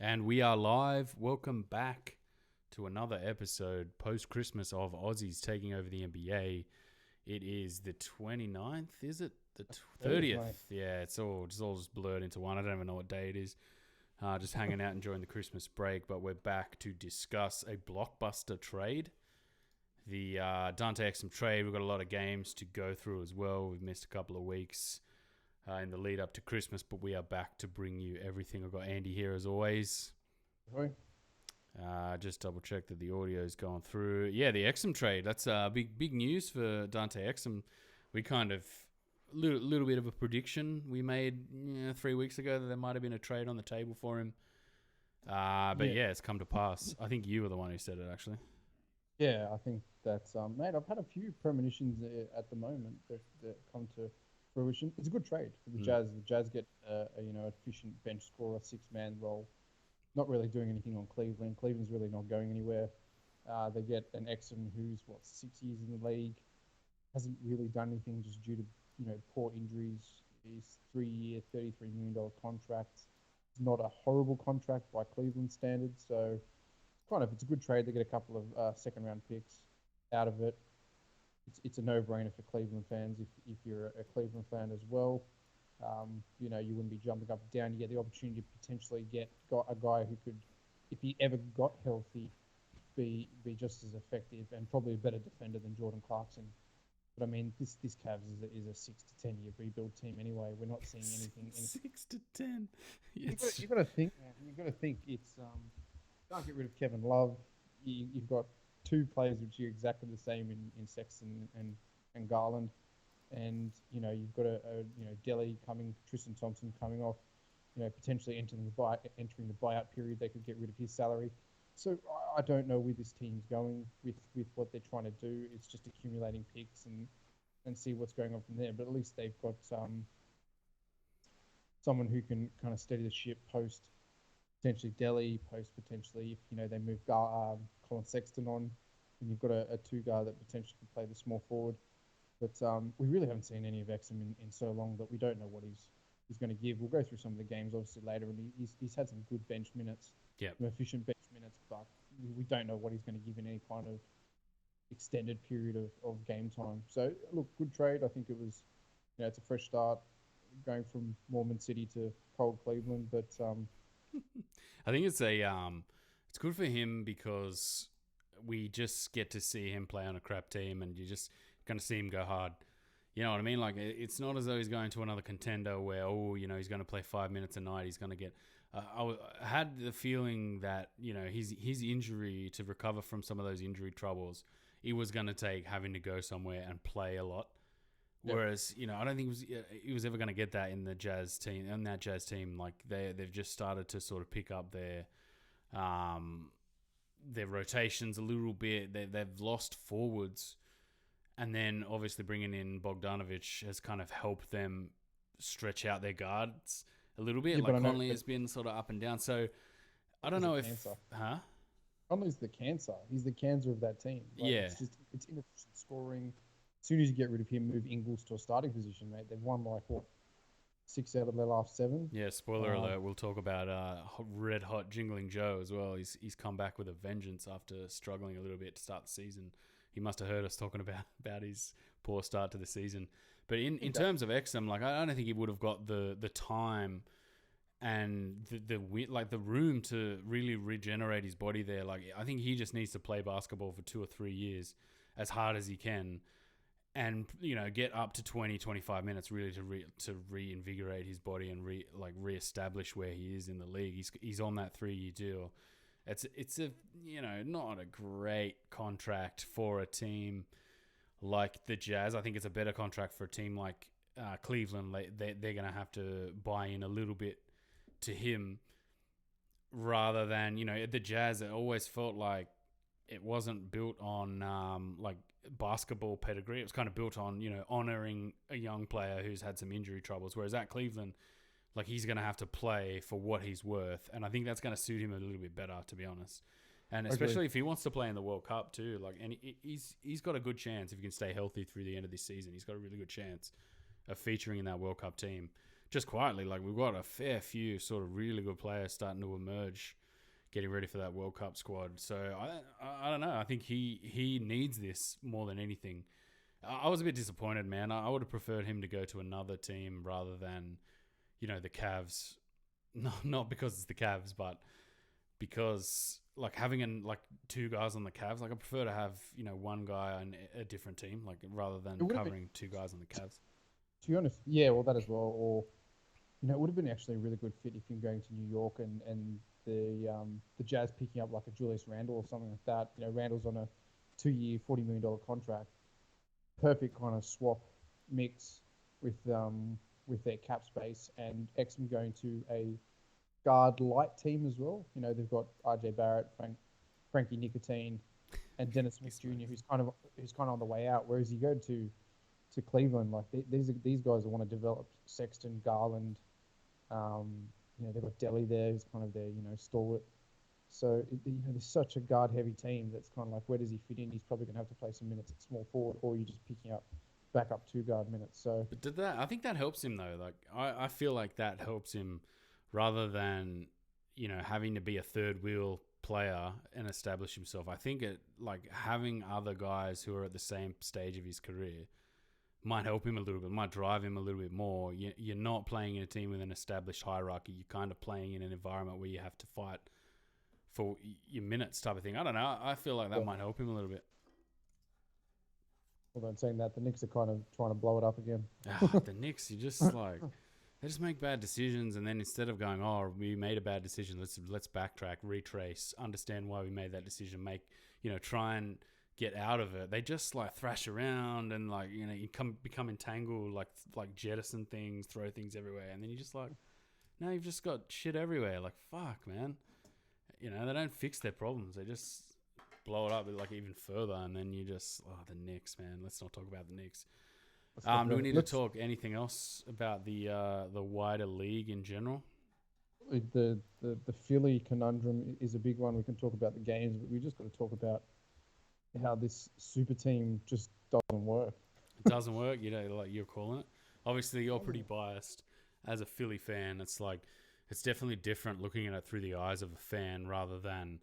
And we are live. Welcome back to another episode post-Christmas of Aussies taking over the NBA. It is the 29th, is it? The 30th. Yeah, it's all just blurred into one. I don't even know what day it is. Just hanging out enjoying the Christmas break. But we're back to discuss a blockbuster trade. The Dante Exum trade. We've got a lot of games to go through as well. We've missed a couple of weeks in the lead up to Christmas, but we are back to bring you everything. I've got Andy here as always. Hi. Just double check that the audio is going through. Yeah, the Exum trade. That's big news for Dante Exum. We kind of little bit of a prediction we made 3 weeks ago that there might have been a trade on the table for him. But it's come to pass. I think you were the one who said it actually. Yeah, I think that's mate. I've had a few premonitions at the moment that come to fruition. It's a good trade for the Jazz. The Jazz get efficient bench scorer, 6-man role. Not really doing anything on Cleveland. Cleveland's really not going anywhere. They get an Exum who's 6 years in the league, hasn't really done anything just due to poor injuries. His 3-year, $33 million contract. It's not a horrible contract by Cleveland standards, so it's a good trade. They get a couple of second-round picks out of it. It's a no-brainer for Cleveland fans if you're a Cleveland fan as well. You wouldn't be jumping up and down. You get the opportunity to potentially get a guy who could, if he ever got healthy, be just as effective and probably a better defender than Jordan Clarkson. But I mean, this Cavs is a 6 to 10 year rebuild team anyway. We're not seeing anything. 6 to 10. Yes. You've got to think, man. You've got to think. It's can't get rid of Kevin Love. You've got two players which are exactly the same in Sexton and Garland. And you've got a Delhi coming, Tristan Thompson coming off, potentially entering the buyout period. They could get rid of his salary. So I don't know where this team's going with what they're trying to do. It's just accumulating picks and see what's going on from there. But at least they've got someone who can kind of steady the ship post potentially Delhi, post potentially if they move Colin Sexton on, and you've got a two-guy that potentially could play the small forward. But we really haven't seen any of Exum in so long that we don't know what he's going to give. We'll go through some of the games obviously later, and he's had some good bench minutes, some efficient bench minutes, but we don't know what he's going to give in any kind of extended period of game time. So look, good trade. I think it was, it's a fresh start going from Mormon City to cold Cleveland, but I think it's it's good for him because we just get to see him play on a crap team, and you just going to see him go hard. You know what I mean? Like, it's not as though he's going to another contender where, he's going to play 5 minutes a night. He's going to get... I had the feeling that, his injury, to recover from some of those injury troubles, he was going to take having to go somewhere and play a lot. Yep. Whereas, I don't think he was ever going to get that in the Jazz team. In that Jazz team, like, they've just started to sort of pick up their rotations a little bit. They've lost forwards. And then obviously bringing in Bogdanovic has kind of helped them stretch out their guards a little bit. Like Conley has been sort of up and down. So I don't know if... Cancer. Huh? Conley's the cancer. He's the cancer of that team. Yeah. It's inefficient scoring. As soon as you get rid of him, move Ingles to a starting position, mate. They've won 6 out of their last 7. Yeah, spoiler alert. We'll talk about red hot Jingling Joe as well. He's come back with a vengeance after struggling a little bit to start the season. He must have heard us talking about his poor start to the season. But in terms of Exum, like, I don't think he would have got the time and the room to really regenerate his body there. Like, I think he just needs to play basketball for 2 or 3 years as hard as he can, and get up to 20, 25 minutes really to reinvigorate his body and reestablish where he is in the league. He's on that 3-year deal. It's a not a great contract for a team like the Jazz. I think it's a better contract for a team like Cleveland. They're going to have to buy in a little bit to him rather than the Jazz. It always felt like it wasn't built on basketball pedigree. It was kind of built on honoring a young player who's had some injury troubles. Whereas at Cleveland, like, he's going to have to play for what he's worth. And I think that's going to suit him a little bit better, to be honest. And especially if he wants to play in the World Cup too. And he's got a good chance if he can stay healthy through the end of this season. He's got a really good chance of featuring in that World Cup team. just quietly, like we've got a fair few sort of really good players starting to emerge, getting ready for that World Cup squad. So I don't know. I think he needs this more than anything. I was a bit disappointed, man. I would have preferred him to go to another team rather than, the Cavs. Not because it's the Cavs, but because like having two guys on the Cavs, like I prefer to have one guy on a different team, like rather than covering two guys on the Cavs. To be honest, yeah, well that as well. Or it would have been actually a really good fit if you're going to New York and the Jazz picking up like a Julius Randle or something like that. Randle's on a 2-year, $40 million contract. Perfect kind of swap mix with their cap space, and Exum going to a guard light team as well. They've got RJ Barrett, Frankie Nicotine, and Dennis Smith Jr., who's kind of on the way out. Whereas you go to Cleveland, like these guys want to develop Sexton, Garland. They've got Delly there, who's kind of their stalwart. So there's such a guard-heavy team that's kind of like, where does he fit in? He's probably going to have to play some minutes at small forward, or you're just picking up backup 2-guard minutes. So, but I think that helps him though. Like I feel like that helps him rather than having to be a third wheel player and establish himself. I think like having other guys who are at the same stage of his career might help him a little bit, might drive him a little bit more. You're not playing in a team with an established hierarchy. You're kind of playing in an environment where you have to fight for your minutes type of thing. I don't know. I feel like that might help him a little bit. Although I'm saying that, the Knicks are kind of trying to blow it up again. The Knicks, you just like... They just make bad decisions, and then instead of going, "Oh, we made a bad decision. Let's backtrack, retrace, understand why we made that decision, try and get out of it." They just like thrash around and like you become entangled, like jettison things, throw things everywhere, and then you just like, now you've just got shit everywhere. Like fuck, man. They don't fix their problems. They just blow it up like even further, and then you just the Knicks, man. Let's not talk about the Knicks. Do we need to talk anything else about the wider league in general? The Philly conundrum is a big one. We can talk about the games, but we just got to talk about how this super team just doesn't work. It doesn't work, like you're calling it. Obviously, you're pretty biased as a Philly fan. It's like it's definitely different looking at it through the eyes of a fan rather than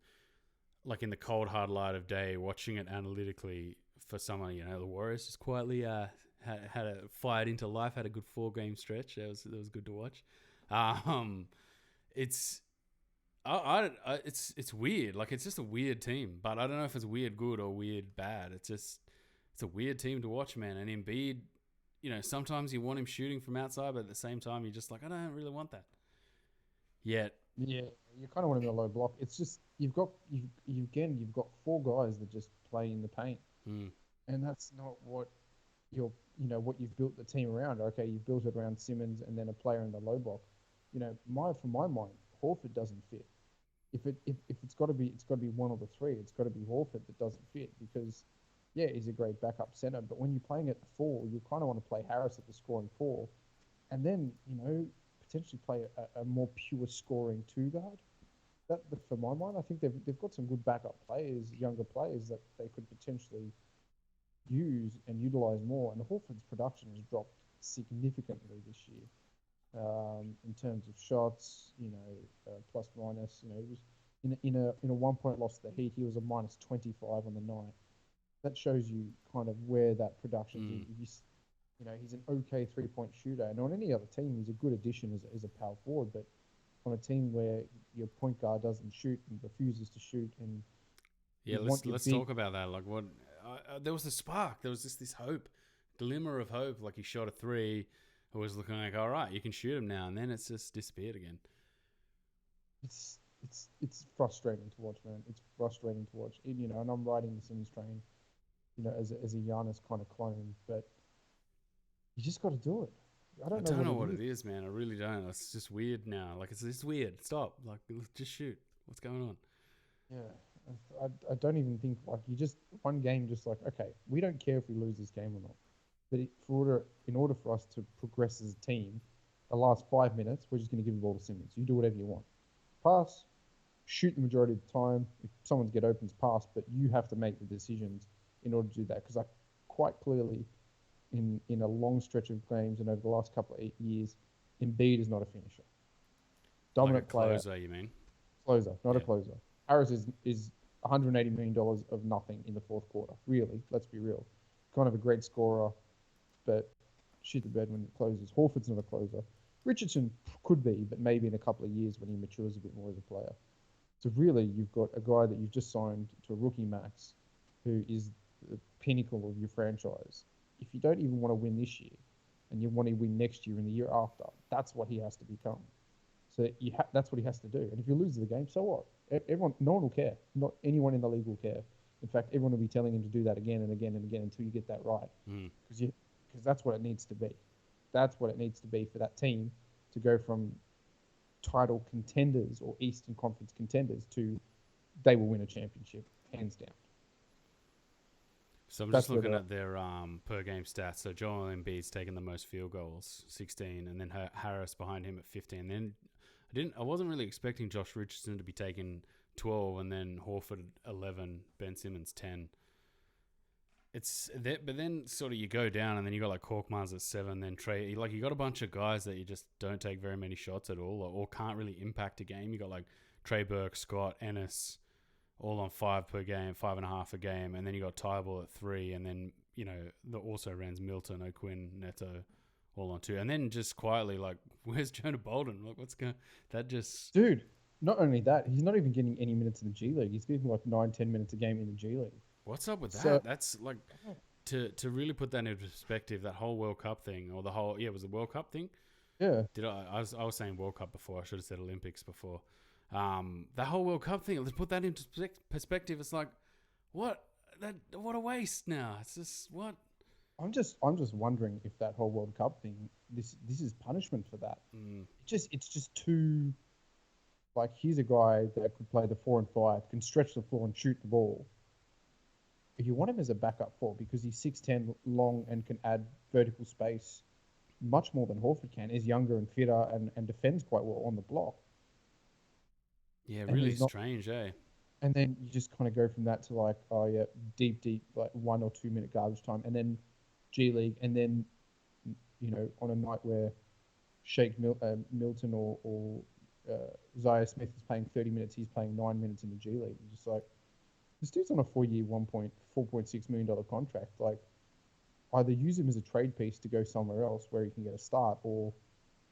like in the cold hard light of day watching it analytically for someone. The Warriors just quietly had a fired into life, had a good 4-game stretch. It was good to watch. It's weird. Like it's just a weird team, but I don't know if it's weird good or weird bad. It's a weird team to watch, man. And Embiid, sometimes you want him shooting from outside, but at the same time you're just like, I don't really want that. Yet, yeah, you kind of want him in a low block. It's just you've got 4 guys that just play in the paint, and that's not what what you've built the team around. Okay, you've built it around Simmons and then a player in the low block. From my mind, Horford doesn't fit. If it's got to be one of the three. It's got to be Horford that doesn't fit because, yeah, he's a great backup center. But when you're playing at the 4, you kind of want to play Harris at the scoring 4, and then potentially play a more pure scoring 2-guard. That, for my mind, I think they've got some good backup players, younger players that they could potentially use and utilize more. And Horford's production has dropped significantly this year in terms of shots, plus minus. It was in a 1-point loss to the Heat, he was a minus 25 on the night. That shows you kind of where that production is. He's an okay 3-point shooter, and on any other team, he's a good addition as a power forward. But on a team where your point guard doesn't shoot and refuses to shoot, and let's talk about that. Like what? There was a spark. There was just this hope, glimmer of hope. Like he shot a 3, it was looking like, all right, you can shoot him now, and then it's just disappeared again. It's frustrating to watch, man. It's frustrating to watch. And I'm riding the Simmons train, as a Giannis kind of clone, but you just got to do it. I don't know what it is, man. I really don't. It's just weird now. Like it's just weird. Stop. Like just shoot. What's going on? Yeah. I don't even think you just one game just like, okay, we don't care if we lose this game or not, but in order for us to progress as a team, the last 5 minutes we're just going to give the ball to Simmons. You do whatever you want, pass, shoot the majority of the time. If someone's get opens, pass, but you have to make the decisions in order to do that, because I quite clearly in a long stretch of games and over the last couple of 8 years, Embiid is not a finisher. Like a Dominant player, closer, you mean? closer, not a Yeah. closer. Harris is $180 million of nothing in the fourth quarter. Really, let's be real. Kind of a great scorer, but shit the bed when it closes. Horford's not a closer. Richardson could be, but maybe in a couple of years when he matures a bit more as a player. So really, you've got a guy that you've just signed to a rookie max, who is the pinnacle of your franchise. If you don't even want to win this year, and you want to win next year and the year after, that's what he has to become. So that's what he has to do. And if you lose the game, so what? Everyone, no one will care. Not anyone in the league will care. In fact, everyone will be telling him to do that again and again and again until you get that right. Mm. Because that's what it needs to be. That's what it needs to be for that team to go from title contenders or Eastern Conference contenders to they will win a championship, hands down. So I'm just looking at their per game stats. So Joel Embiid's taken the most field goals, 16, and then Harris behind him at 15. Then I wasn't really expecting Josh Richardson to be taking 12, and then Horford 11, Ben Simmons 10. It's that, but then sort of you go down, and then you got like Korkmaz at 7, then Trey. Like you got a bunch of guys that you just don't take very many shots at all, or can't really impact a game. You got like Trey Burke, Scott, Ennis, all on 5 per game, 5.5 a game, and then you got Tybal at 3, and then the also runs Milton, O'Quinn, Neto, all on 2, and then just quietly like, where's Jonah Bolden? Like, what's going? That just dude. Not only that, he's not even getting any minutes in the G League. He's getting like 9-10 minutes a game in the G League. What's up with that? That's like to really put that into perspective. That whole World Cup thing, or the whole it was the World Cup thing. Yeah. I was saying World Cup before. I should have said Olympics before. That whole World Cup thing. Let's put that into perspective. It's like, what a waste. Now it's just what. I'm just wondering if that whole World Cup thing. This is punishment for that. It's just too. Like, here's a guy that could play the 4 and 5, can stretch the floor and shoot the ball. If you want him as a backup 4 because he's 6'10", long and can add vertical space much more than Horford can, is younger and fitter and defends quite well on the block. Yeah, really strange, eh? And then you just kind of go from that to like, oh yeah, deep, like 1 or 2 minute garbage time, and then G League, and then on a night where Milton or Zaire Smith is playing 30 minutes, he's playing 9 minutes in the G League. You're just like, this dude's on a 4-year, $4.6 million contract. Like, either use him as a trade piece to go somewhere else where he can get a start, or,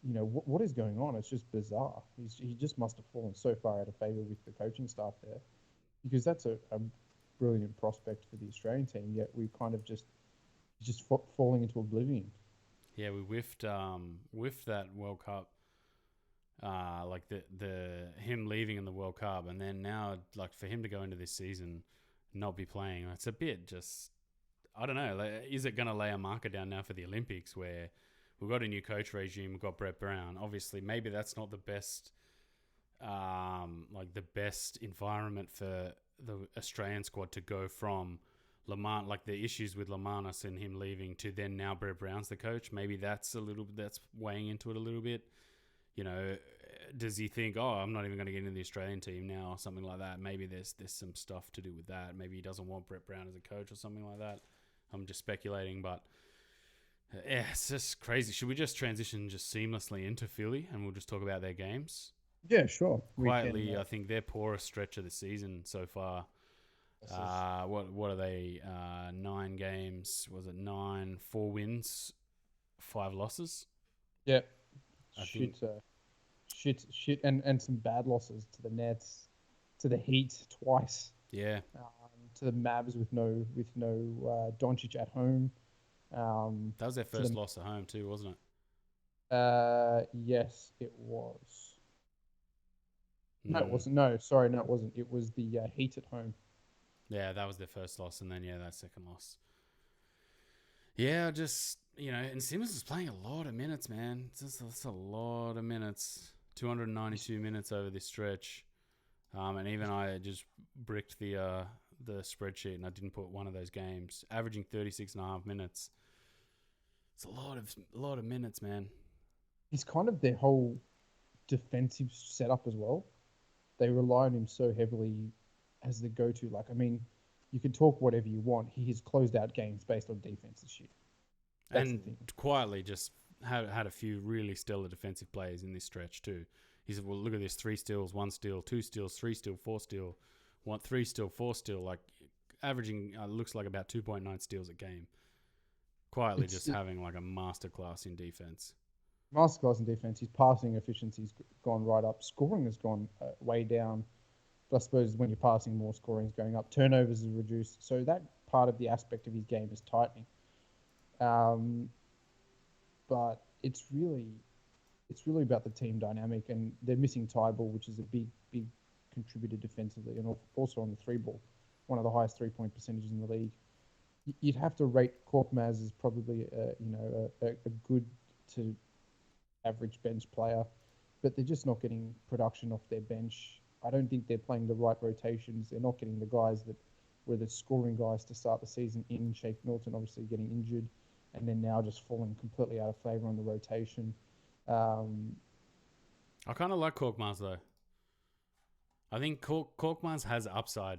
what is going on? It's just bizarre. He just must have fallen so far out of favor with the coaching staff there, because that's a brilliant prospect for the Australian team. Yet we kind of just falling into oblivion. Yeah, we whiffed that World Cup. Like the him leaving in the World Cup, and then now like for him to go into this season not be playing, it's a bit just, I don't know. Like, is it going to lay a marker down now for the Olympics where we've got a new coach regime, we've got Brett Brown. Obviously, maybe that's not the best, like the best environment for the Australian squad to go from Lamar, like the issues with Lamarnus and him leaving, to then now Brett Brown's the coach. Maybe that's weighing into it a little bit. Does he think, oh, I'm not even going to get into the Australian team now or something like that? Maybe there's some stuff to do with that. Maybe he doesn't want Brett Brown as a coach or something like that. I'm just speculating, but yeah, it's just crazy. Should we just transition just seamlessly into Philly and we'll just talk about their games? Yeah, sure. Quietly, I think their poorest stretch of the season so far. What are they? 9 games. Was it 9? 4 wins, 5 losses. Yeah. Shit, and some bad losses to the Nets, to the Heat twice. Yeah. To the Mavs with no Doncic at home. That was their first loss at home too, wasn't it? Yes, it was. No, it wasn't. No, it wasn't. It was the Heat at home. Yeah, that was their first loss, and then that second loss. Yeah, just and Simmons is playing a lot of minutes, man. That's a lot of minutes. 292 minutes over this stretch, and even I just bricked the spreadsheet, and I didn't put one of those games, averaging 36.5 minutes. It's a lot of minutes, man. He's kind of their whole defensive setup as well. They rely on him so heavily as the go-to. Like, I mean, you can talk whatever you want. He has closed out games based on defense this year. And quietly just had a few really stellar defensive players in this stretch too. He said, "Well, look at this: 3 steals, 1 steal, 2 steals, 3 steal, 4 steal, 3 steal, 4 steal, like averaging looks like about 2.9 steals a game. Quietly, just having like a masterclass in defense. Masterclass in defense. His passing efficiency's gone right up. Scoring has gone way down. But I suppose when you're passing more, scoring is going up. Turnovers is reduced. So that part of the aspect of his game is tightening. But it's really about the team dynamic, and they're missing Tybal, which is a big contributor defensively, and also on the 3-ball, one of the highest 3-point percentages in the league. You'd have to rate Korkmaz as probably a good to average bench player, but they're just not getting production off their bench. I don't think they're playing the right rotations. They're not getting the guys that were the scoring guys to start the season in. Shake Milton obviously getting injured, and then now just falling completely out of favour on the rotation. I kind of like Korkmaz though. I think Korkmaz has upside,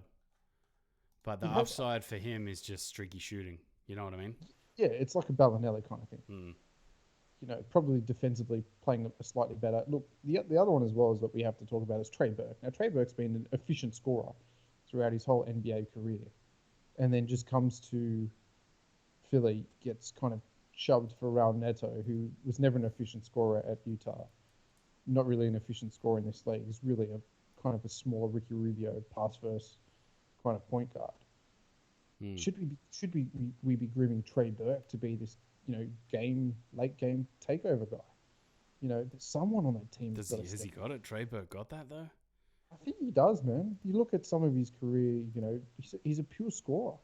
but the upside for him is just streaky shooting. You know what I mean? Yeah, it's like a Bellinelli kind of thing. Probably defensively playing a slightly better. Look, the other one as well is that we have to talk about is Trey Burke. Now, Trey Burke's been an efficient scorer throughout his whole NBA career, and then just comes to Philly, gets kind of shoved for Raul Neto, who was never an efficient scorer at Utah. Not really an efficient scorer in this league. He's really a kind of a smaller Ricky Rubio pass-first kind of point guard. Should we be grooming Trey Burke to be this late game takeover guy? There's someone on that team. Has he got it? Trey Burke got that though? I think he does, man. You look at some of his career. He's a pure scorer.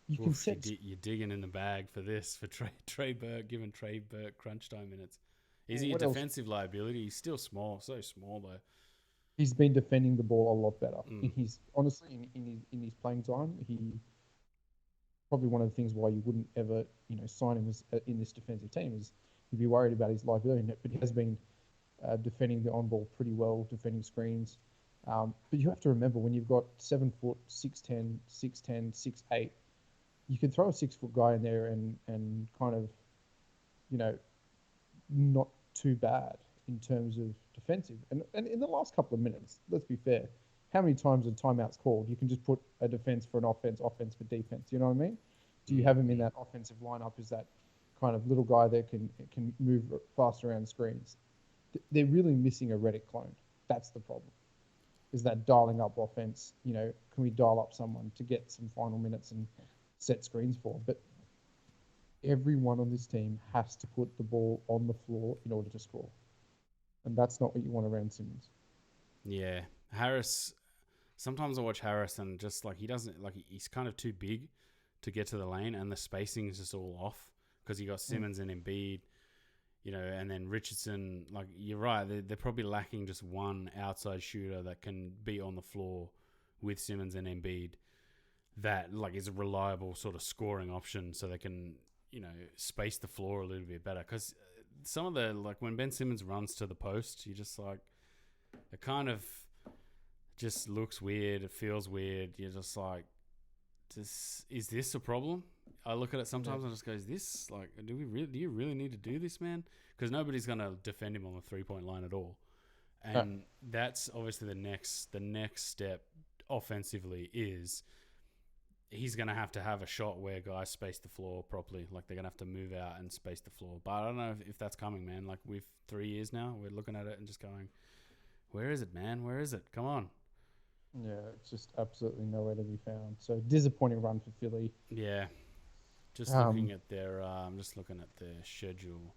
You're digging in the bag for this for Trey Burke, giving Trey Burke crunch time minutes. Is he a defensive liability? He's still small, so small though. He's been defending the ball a lot better. In his playing time, he probably one of the things why you wouldn't ever sign him in this defensive team is you'd be worried about his liability. But he has been defending the on ball pretty well, defending screens. But you have to remember when you've got 7 foot, 6'10", 6'8", you can throw a 6 foot guy in there and kind of not too bad in terms of defensive. And in the last couple of minutes, let's be fair, how many times are timeouts called? You can just put a defense for an offense for defense. You know what I mean? Do you have him in that offensive lineup as that kind of little guy that can move fast around screens? They're really missing a Redick clone. That's the problem. Is that dialing up offense? Can we dial up someone to get some final minutes and set screens for? But everyone on this team has to put the ball on the floor in order to score. And that's not what you want around Simmons. Yeah. Harris, sometimes I watch Harris and just like he's kind of too big to get to the lane, and the spacing is just all off because you got Simmons and Embiid, and then Richardson. Like, you're right, they're probably lacking just one outside shooter that can be on the floor with Simmons and Embiid that like is a reliable sort of scoring option, so they can space the floor a little bit better. Because some of the when Ben Simmons runs to the post, you just like it kind of just looks weird. It feels weird. You're just like, is this a problem? I look at it sometimes and I just go, is this like, do you really need to do this, man? Because nobody's going to defend him on the 3-point line at all. And that's obviously the next step offensively is he's going to have a shot where guys space the floor properly. Like, they're going to have to move out and space the floor. But I don't know if that's coming, man. Like, we've 3 years now, we're looking at it and just going, where is it, man? Where is it? Come on. Yeah, it's just absolutely nowhere to be found. So disappointing run for Philly. Yeah, just looking at their schedule.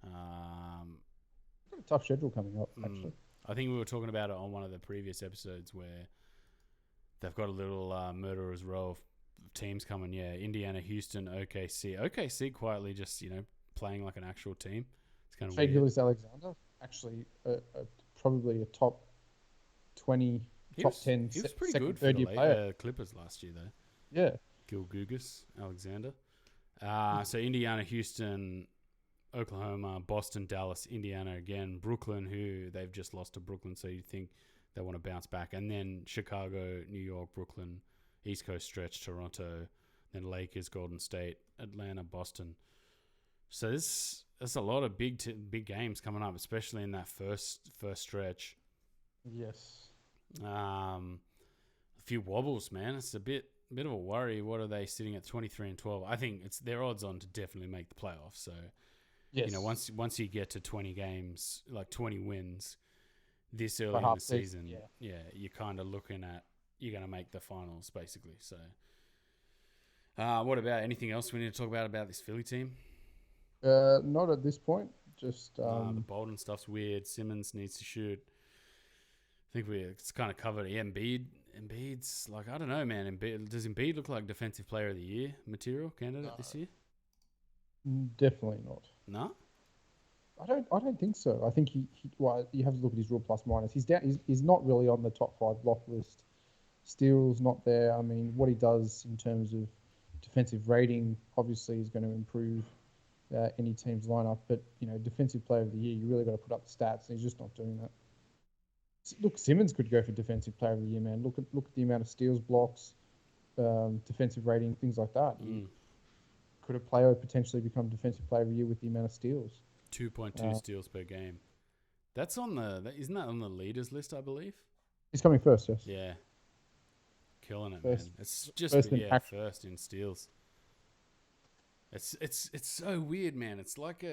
Got a tough schedule coming up, actually. I think we were talking about it on one of the previous episodes where they've got a little murderer's row of teams coming. Yeah, Indiana, Houston, OKC. OKC quietly just playing like an actual team. It's kind of weird. Alexander, actually, probably a top 20. Top 10, he was pretty second, good for third the year player. Clippers last year, though. Yeah. Gilgeous Alexander. So Indiana, Houston, Oklahoma, Boston, Dallas, Indiana again, Brooklyn, who they've just lost to Brooklyn, so you think they want to bounce back. And then Chicago, New York, Brooklyn, East Coast stretch, Toronto, then Lakers, Golden State, Atlanta, Boston. So there's a lot of big games coming up, especially in that first stretch. Yes. A few wobbles, man. It's a bit of a worry. What are they sitting at 23-12? I think it's their odds on to definitely make the playoffs. So Yes. once you get to 20 games, like 20 wins this By early in half the season, yeah. you're kind of looking at you're going to make the finals basically. So what about anything else we need to talk about this Philly team? Not at this point. Just The Bolden stuff's weird. Simmons needs to shoot. I think it's kind of covered. Yeah, Embiid's like, I don't know, man. Does Embiid look like Defensive Player of the Year material candidate this year? Definitely not. No? I don't think so. I think he well, you have to look at his real plus minus. He's down. He's not really on the top 5 block list. Steals not there. I mean, what he does in terms of defensive rating obviously is going to improve any team's lineup. But Defensive Player of the Year, you really got to put up the stats, and he's just not doing that. Look, Simmons could go for Defensive Player of the Year, man. Look at the amount of steals, blocks, defensive rating, things like that. Could a player potentially become Defensive Player of the Year with the amount of steals? 2.2 steals per game. That's isn't that on the leaders list, I believe? He's coming first, yes. Yeah. Killing it, First- man. It's just first in steals. It's so weird, man. It's like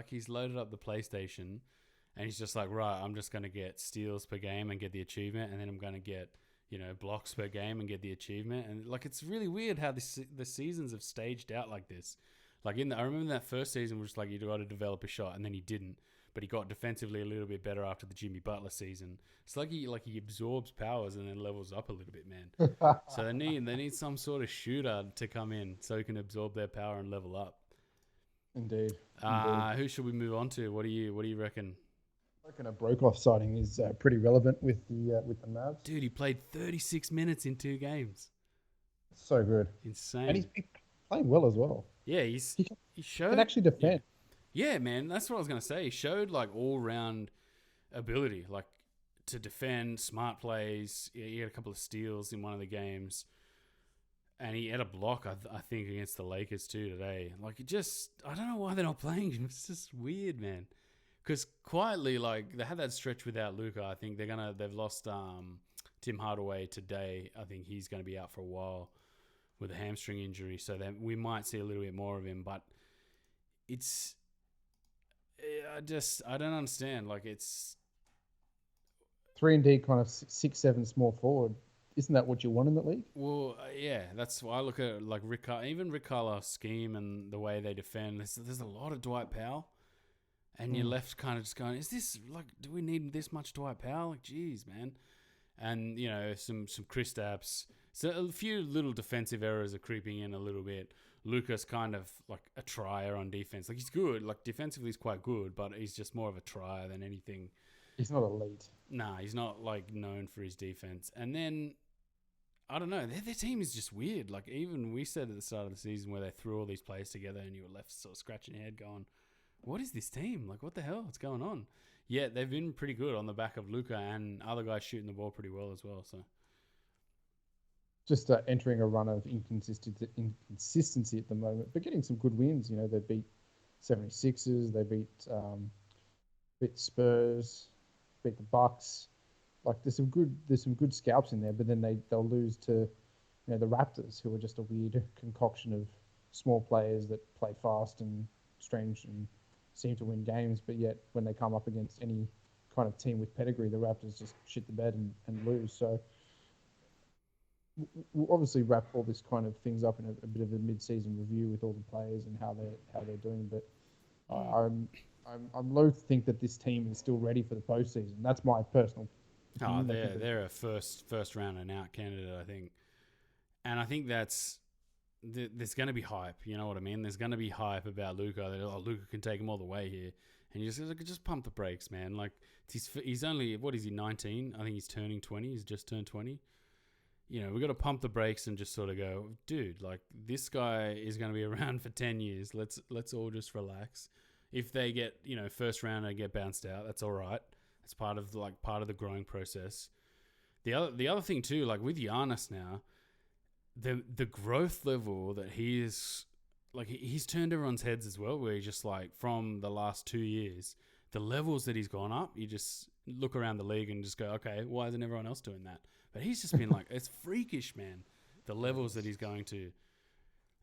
he's loaded up the PlayStation and he's just like, right, I'm just gonna get steals per game and get the achievement, and then I'm gonna get blocks per game and get the achievement, and like it's really weird how the seasons have staged out like this. Like I remember that first season was like you got to develop a shot, and then he didn't, but he got defensively a little bit better after the Jimmy Butler season. It's like he absorbs powers and then levels up a little bit, man. So they need some sort of shooter to come in so he can absorb their power and level up. Indeed. Who should we move on to? What do you reckon? I reckon a Broekhoff sighting is pretty relevant with the Mavs. Dude, he played 36 minutes in 2 games. So good. Insane. And he's playing well as well. Yeah, he showed. Can actually defend. Yeah, man, that's what I was gonna say. He showed like all round ability, like to defend, smart plays. He had a couple of steals in one of the games, and he had a block, I think, against the Lakers too today. Like, I don't know why they're not playing him. It's just weird, man. Because quietly, like they had that stretch without Luka. I think they've lost Tim Hardaway today. I think he's going to be out for a while with a hamstring injury, so then we might see a little bit more of him. But I don't understand. Like it's 3-and-D kind of 6'7" small forward. Isn't that what you want in the league? Well, yeah, that's why I look at like Rick Carlisle's scheme and the way they defend. There's a lot of Dwight Powell. And you're left kind of just going, is this, like, do we need this much Dwight Powell? Like, geez, man. And, some Kristaps. So a few little defensive errors are creeping in a little bit. Luka's kind of like a trier on defense. Like, he's good. Like, defensively he's quite good, but he's just more of a trier than anything. He's not elite. Nah, he's not, like, known for his defense. And then, I don't know, their team is just weird. Like, even we said at the start of the season where they threw all these players together and you were left sort of scratching your head going, what is this team? Like, what the hell? What's going on? Yeah, they've been pretty good on the back of Luka and other guys shooting the ball pretty well as well. So, just entering a run of inconsistency at the moment, but getting some good wins. They beat 76ers, they beat Spurs, beat the Bucks. Like, there's some good scalps in there, but then they'll lose to the Raptors, who are just a weird concoction of small players that play fast and strange and seem to win games, but yet when they come up against any kind of team with pedigree, the Raptors just shit the bed and lose. So we'll obviously wrap all this kind of things up in a bit of a mid-season review with all the players and how they're doing. But I'm loath to think that this team is still ready for the postseason. That's my personal opinion. They're a first round and out candidate, I think, and I think there's going to be hype. You know what I mean? There's going to be hype about Luka. That Luka can take him all the way here, and you just pump the brakes, man. Like he's only, what is he, 19? I think he's turning 20. He's just turned 20. We got to pump the brakes and just sort of go, dude. Like, this guy is going to be around for 10 years. Let's all just relax. If they get first round and get bounced out, that's all right. It's part of the growing process. The other thing too, like with Giannis now. The growth level that he is like he's turned everyone's heads as well, where he's just like, from the last 2 years, the levels that he's gone up, you just look around the league and just go, okay, why isn't everyone else doing that? But he's just been like, it's freakish, man, the levels that he's going to.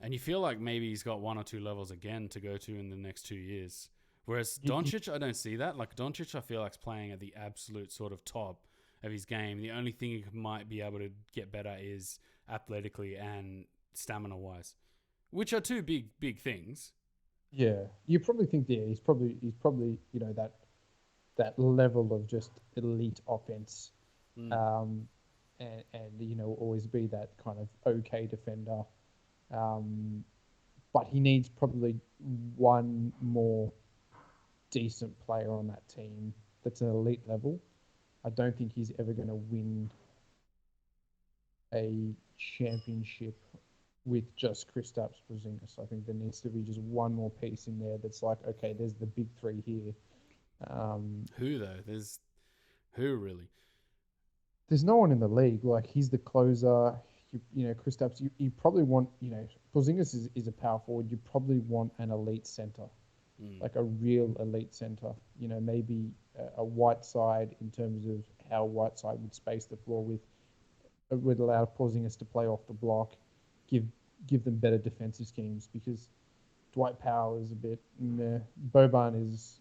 And you feel like maybe he's got 1 or 2 levels again to go to in the next 2 years. Whereas Doncic, I don't see that. Like Doncic, I feel like is playing at the absolute sort of top of his game. The only thing he might be able to get better is athletically and stamina-wise, which are 2 big things. Yeah, you probably think he's probably that level of just elite offense, and always be that kind of okay defender. But he needs probably one more decent player on that team that's an elite level. I don't think he's ever going to win a championship with just Kristaps Porzingis. I think there needs to be just one more piece in there that's like, okay, there's the big 3 here. Who though? Who really? There's no one in the league. Like, he's the closer. Kristaps, you probably want, Porzingis is a power forward. You probably want an elite center, like a real elite center. Maybe a Whiteside, in terms of how Whiteside would space the floor would allow Porzingis to play off the block, give them better defensive schemes, because Dwight Powell is a bit meh. Boban is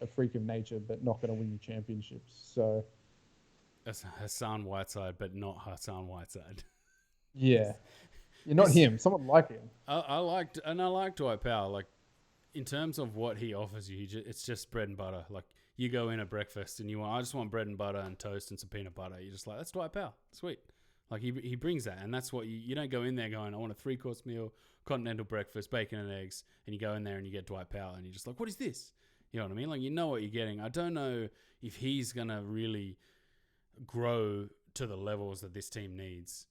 a freak of nature, but not going to win you championships. So that's Hassan Whiteside, but not Hassan Whiteside. Yeah, you're not him. Someone like him. I liked Dwight Powell. Like, in terms of what he offers you, it's just bread and butter. Like, you go in at breakfast and I just want bread and butter and toast and some peanut butter. You're just like, that's Dwight Powell. Sweet. Like, he brings that, and that's what you don't go in there going, I want a 3-course meal, continental breakfast, bacon and eggs, and you go in there and you get Dwight Powell, and you're just like, what is this? You know what I mean? Like, you know what you're getting. I don't know if he's gonna really grow to the levels that this team needs.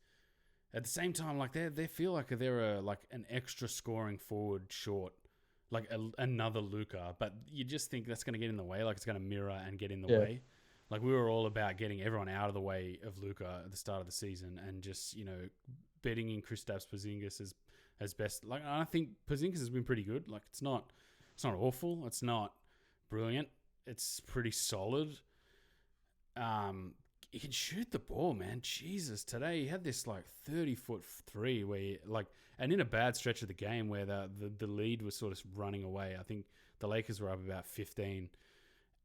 At the same time, like, they feel like they're like an extra scoring forward short, like another Luka, but you just think that's going to get in the way, like it's going to mirror and get in the way. Like, we were all about getting everyone out of the way of Luka at the start of the season and just, betting in Kristaps Porzingis as best. Like, I think Porzingis has been pretty good. Like, it's not awful. It's not brilliant. It's pretty solid. He can shoot the ball, man. Jesus, today he had this like 30-foot 3 where and in a bad stretch of the game where the lead was sort of running away. I think the Lakers were up about 15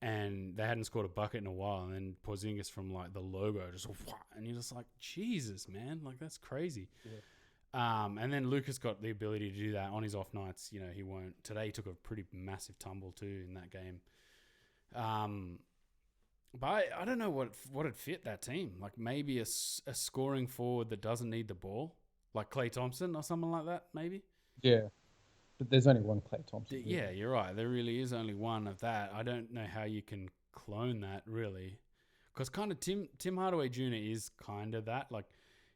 and they hadn't scored a bucket in a while. And then Porzingis from like the logo just, and you're just like, Jesus, man, like that's crazy. Yeah. And then Luka's got the ability to do that on his off nights. He won't. Today he took a pretty massive tumble too in that game. But I don't know what'd fit that team. Like, maybe a scoring forward that doesn't need the ball, like Klay Thompson or someone like that, maybe. Yeah, but there's only one Klay Thompson. Yeah, you're right. There really is only one of that. I don't know how you can clone that, really. Because kind of Tim Hardaway Jr. is kind of that. Like,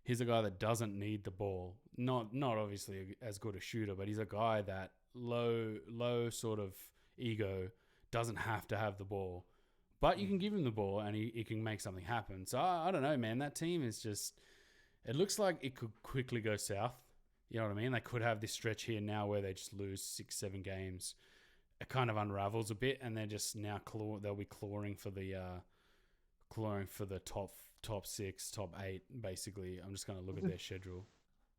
he's a guy that doesn't need the ball. Not obviously as good a shooter, but he's a guy that low sort of ego, doesn't have to have the ball. But you can give him the ball and he can make something happen. So I don't know, man. That team is just... It looks like it could quickly go south. You know what I mean? They could have this stretch here now where they just lose 6-7 games. It kind of unravels a bit, and they're just now they'll be clawing for the top 6, top 8. Basically, I'm just going to look at their schedule.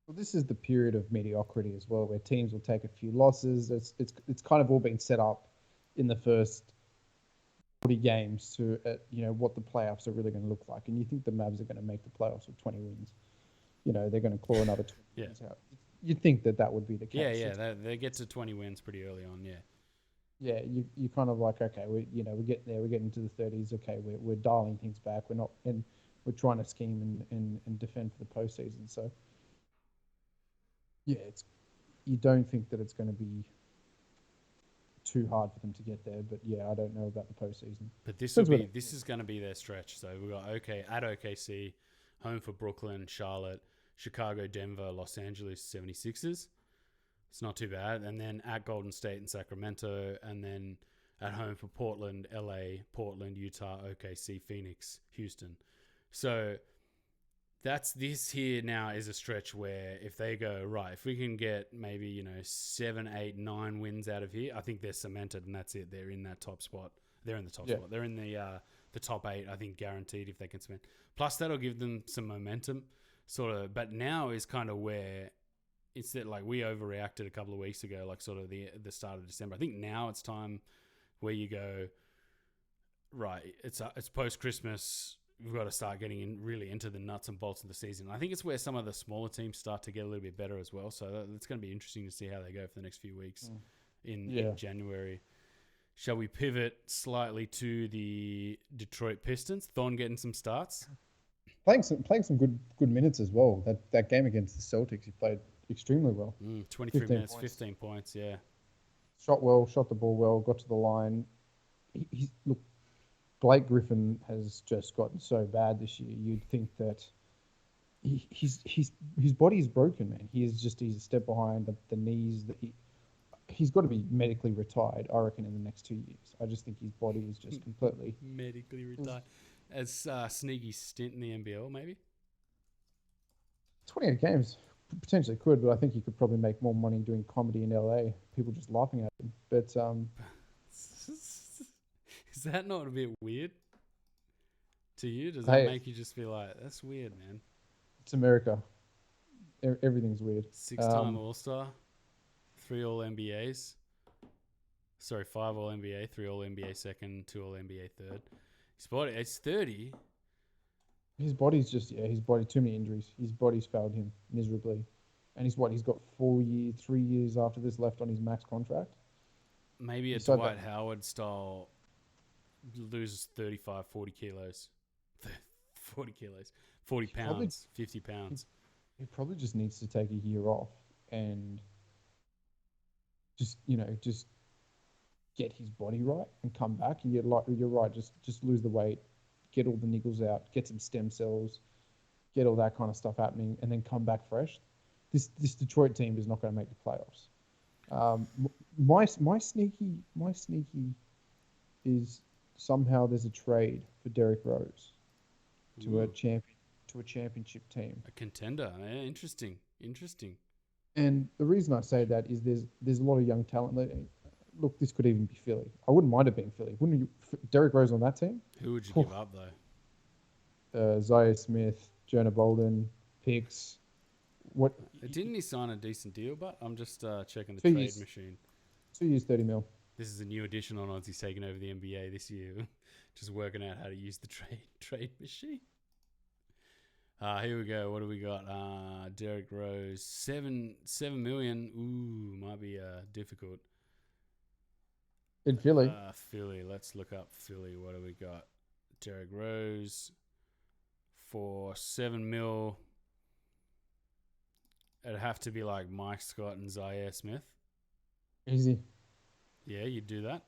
Well, this is the period of mediocrity as well, where teams will take a few losses. It's kind of all been set up in the first 40 games to what the playoffs are really going to look like, and you think the Mavs are going to make the playoffs with 20 wins. They're going to claw another 20 wins out. You'd think that would be the case. Yeah. They get to 20 wins pretty early on. Yeah, you kind of like, okay, we're getting there. We're getting to the 30s. Okay, we're dialing things back. We're not, and we're trying to scheme and defend for the postseason. So yeah, you don't think that it's going to be too hard for them to get there, but yeah, I don't know about the postseason. But this is going to be their stretch. So we've got at OKC, home for Brooklyn, Charlotte, Chicago, Denver, Los Angeles 76ers. It's not too bad. And then at Golden State and Sacramento, and then at home for Portland, LA, Portland, Utah, OKC, Phoenix, Houston. So this here now is a stretch where if they go, right, if we can get maybe, 7, 8, 9 wins out of here, I think they're cemented and that's it. They're in that top spot. They're in the top spot. They're in the top 8, I think, guaranteed if they can cement. Plus, that'll give them some momentum, sort of. But now is kind of where it's that, like, we overreacted a couple of weeks ago, like sort of the start of December. I think now it's time where you go, right, it's post-Christmas. We've got to start getting really into the nuts and bolts of the season. I think it's where some of the smaller teams start to get a little bit better as well. So it's going to be interesting to see how they go for the next few weeks in January. Shall we pivot slightly to the Detroit Pistons? Thon getting some starts. Playing some good minutes as well. That game against the Celtics, he played extremely well. 23 minutes, 15 points, yeah. Shot well, shot the ball well, got to the line. Look, Blake Griffin has just gotten so bad this year. You'd think that his body is broken, man. He's a step behind the knees. He's got to be medically retired, I reckon, in the next 2 years. I just think his body is just completely medically retired. As sneaky stint in the NBL, maybe 28 games potentially could, but I think he could probably make more money doing comedy in LA. People just laughing at him, but is that not a bit weird to you? Does that make you just be like, that's weird, man? It's America. Everything's weird. 6-time All-Star, 3 All-NBAs. Sorry, 5 All-NBA, 3 All-NBA second, 2 All-NBA third. His body, it's 30. His body's just, too many injuries. His body's failed him miserably. And he's got 3 years after this left on his max contract. Maybe a Dwight Howard style loses 35, 40 kilos. 40 kilos. 40 pounds, 50 pounds. He probably just needs to take a year off and just get his body right and come back. And you're right, just lose the weight, get all the niggles out, get some stem cells, get all that kind of stuff happening, and then come back fresh. This Detroit team is not going to make the playoffs. My sneaky is somehow there's a trade for Derrick Rose to a championship team, a contender. Yeah, interesting. And the reason I say that is there's a lot of young talent. Look, this could even be Philly. I wouldn't mind it being Philly. Wouldn't you? Derrick Rose on that team? Who would you give up though? Zaire Smith, Jonah Bolden, picks. What? Didn't he sign a decent deal? But I'm just checking the trade machine. 2 years, $30 million. This is a new addition on Aussies taking over the NBA this year. Just working out how to use the trade machine. Here we go. What do we got? Derrick Rose, $7 million. Ooh, might be difficult. In Philly. Philly. Let's look up Philly. What do we got? Derrick Rose for $7 million. It'd have to be like Mike Scott and Zaire Smith. Easy. Yeah, you'd do that?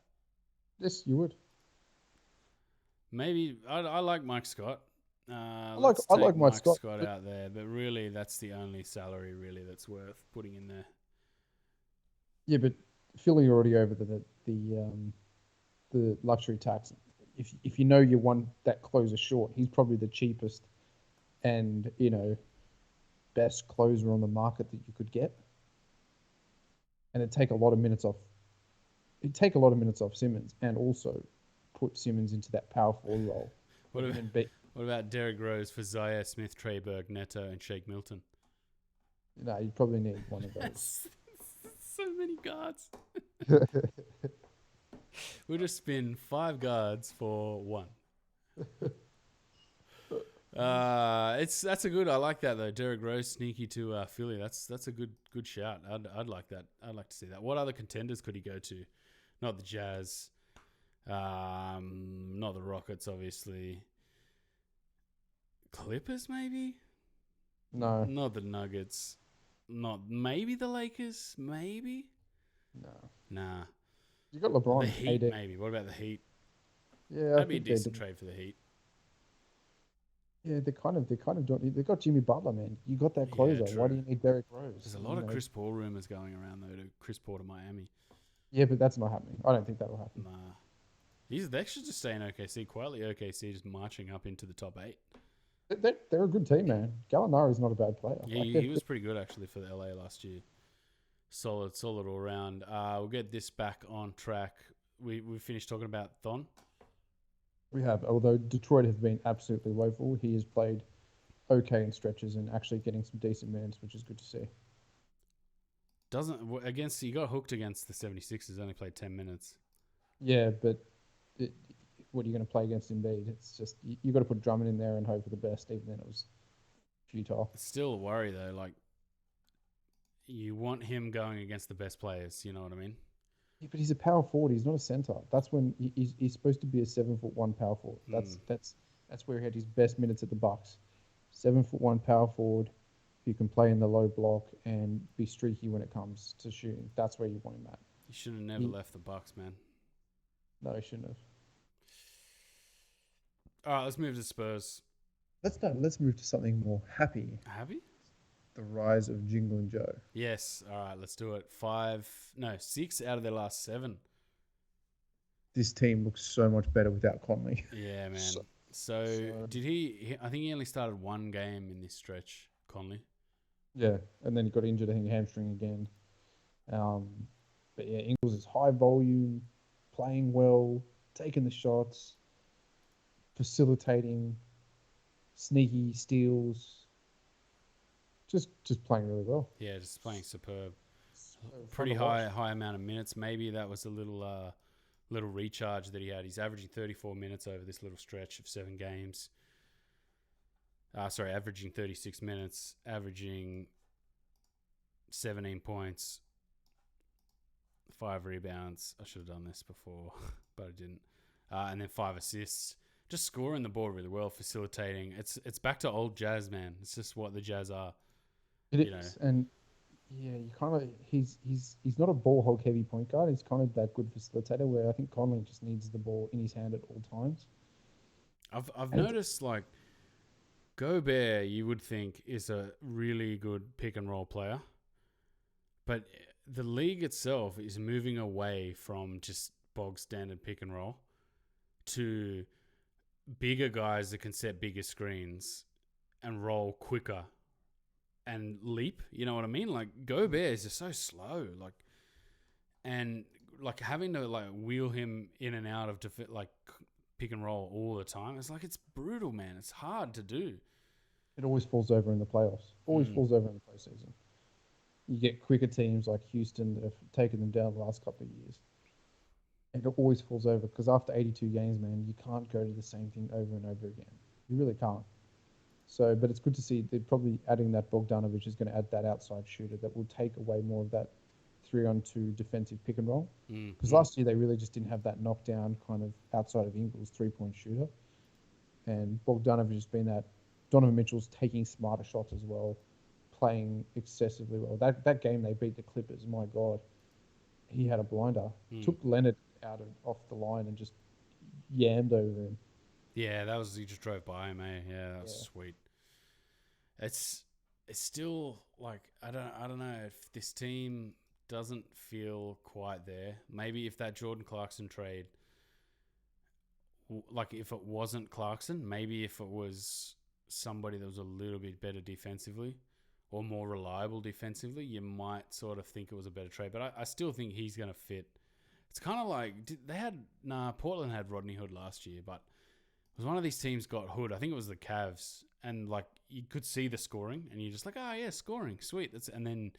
Yes, you would. Maybe. I like Mike Scott. I like Mike Scott out there, but really that's the only salary really that's worth putting in there. Yeah, but Philly already over the luxury tax. If you know you want that closer short, he's probably the cheapest and best closer on the market that you could get. And it'd take a lot of minutes off. It'd take a lot of minutes off Simmons, and also put Simmons into that power forward role. What about Derrick Rose for Zaire Smith, Trey Burke, Neto, and Shake Milton? No, you probably need one of those. So many guards. We'll just spin 5 guards for 1. That's a good. I like that though. Derrick Rose sneaky to Philly. That's a good shout. I'd like that. I'd like to see that. What other contenders could he go to? Not the Jazz. Not the Rockets, obviously. Clippers, maybe? No. Not the Nuggets. Not maybe the Lakers, maybe? No. Nah. You got LeBron. The Heat, AD. maybe. What about the Heat? Yeah, that'd be a decent trade for the Heat. Yeah, they kind of don't. They got Jimmy Butler, man. You got that closer. Why do you need Derrick Rose? There's a lot of Chris Paul rumors going around though. To Chris Paul to Miami. Yeah, but that's not happening. I don't think that'll happen. Nah. They should just stay in OKC quietly. OKC just marching up into the top 8. They're a good team, man. Gallinari's not a bad player. Yeah, Like he was pretty good actually for the LA last year. Solid all round. We'll get this back on track. We finished talking about Thon. we have, although Detroit have been absolutely woeful, he has played okay in stretches and actually getting some decent minutes, which is good to see. He got hooked against the 76ers, only played 10 minutes. Yeah, but it, what are you going to play against Embiid? It's just you got to put Drummond in there and hope for the best. Even then, it was futile. It's still a worry though. Like you want him going against the best players. You know what I mean? Yeah, but he's a power forward. He's not a center. That's when he's supposed to be a 7'1" power forward. That's where he had his best minutes at the Bucks. 7'1" power forward who can play in the low block and be streaky when it comes to shooting. That's where you want him at. He should have never left the Bucks, man. No, he shouldn't have. All right, let's move to Spurs. Let's move to something more happy. Happy? The rise of Jingling Joe. Yes. All right, let's do it. 6 out of their last 7. This team looks so much better without Conley. Yeah, man. So did he? I think he only started 1 game in this stretch, Conley. Yeah, and then he got injured, I think, hamstring again. But yeah, Ingles is high volume, playing well, taking the shots, facilitating, sneaky steals, just playing really well. Yeah, just playing superb. So Pretty fun to watch. high amount of minutes. Maybe that was a little recharge that he had. He's averaging 34 minutes over this little stretch of 7 games. Averaging 36 minutes, averaging 17 points, 5 rebounds. I should have done this before, but I didn't. And then 5 assists. Just scoring the ball really well, facilitating. It's back to old Jazz, man. It's just what the Jazz are. It is, and yeah, you kind of he's not a ball hog heavy point guard. He's kind of that good facilitator where I think Conley just needs the ball in his hand at all times. I've noticed like Gobert, you would think is a really good pick and roll player, but the league itself is moving away from just bog standard pick and roll to bigger guys that can set bigger screens and roll quicker and leap. You know what I mean? Like Gobert is just so slow, and having to wheel him in and out of pick and roll all the time. It's brutal, man. It's hard to do. It always falls over in the playoffs. Always falls over in the postseason. You get quicker teams like Houston that have taken them down the last couple of years. And it always falls over because after 82 games, man, you can't go to the same thing over and over again. You really can't. So, but it's good to see they're probably adding that Bogdanovic is going to add that outside shooter that will take away more of that 3-on-2 defensive pick and roll. Because last year they really just didn't have that knockdown kind of outside of Ingles 3-point shooter. And Bogdanovic has been that. Donovan Mitchell's taking smarter shots as well, playing excessively well. That game they beat the Clippers, my God, he had a blinder. Took Leonard off the line and just yammed over him. Yeah, he just drove by him, eh? Yeah, that was sweet. It's still I don't know if this team doesn't feel quite there. Maybe if that Jordan Clarkson trade, if it wasn't Clarkson, maybe if it was somebody that was a little bit better defensively or more reliable defensively, you might sort of think it was a better trade. But I still think he's going to fit. It's kind of like Portland had Rodney Hood last year, but it was one of these teams got Hood. I think it was the Cavs, and you could see the scoring, and you're just like, oh yeah, scoring, sweet. And then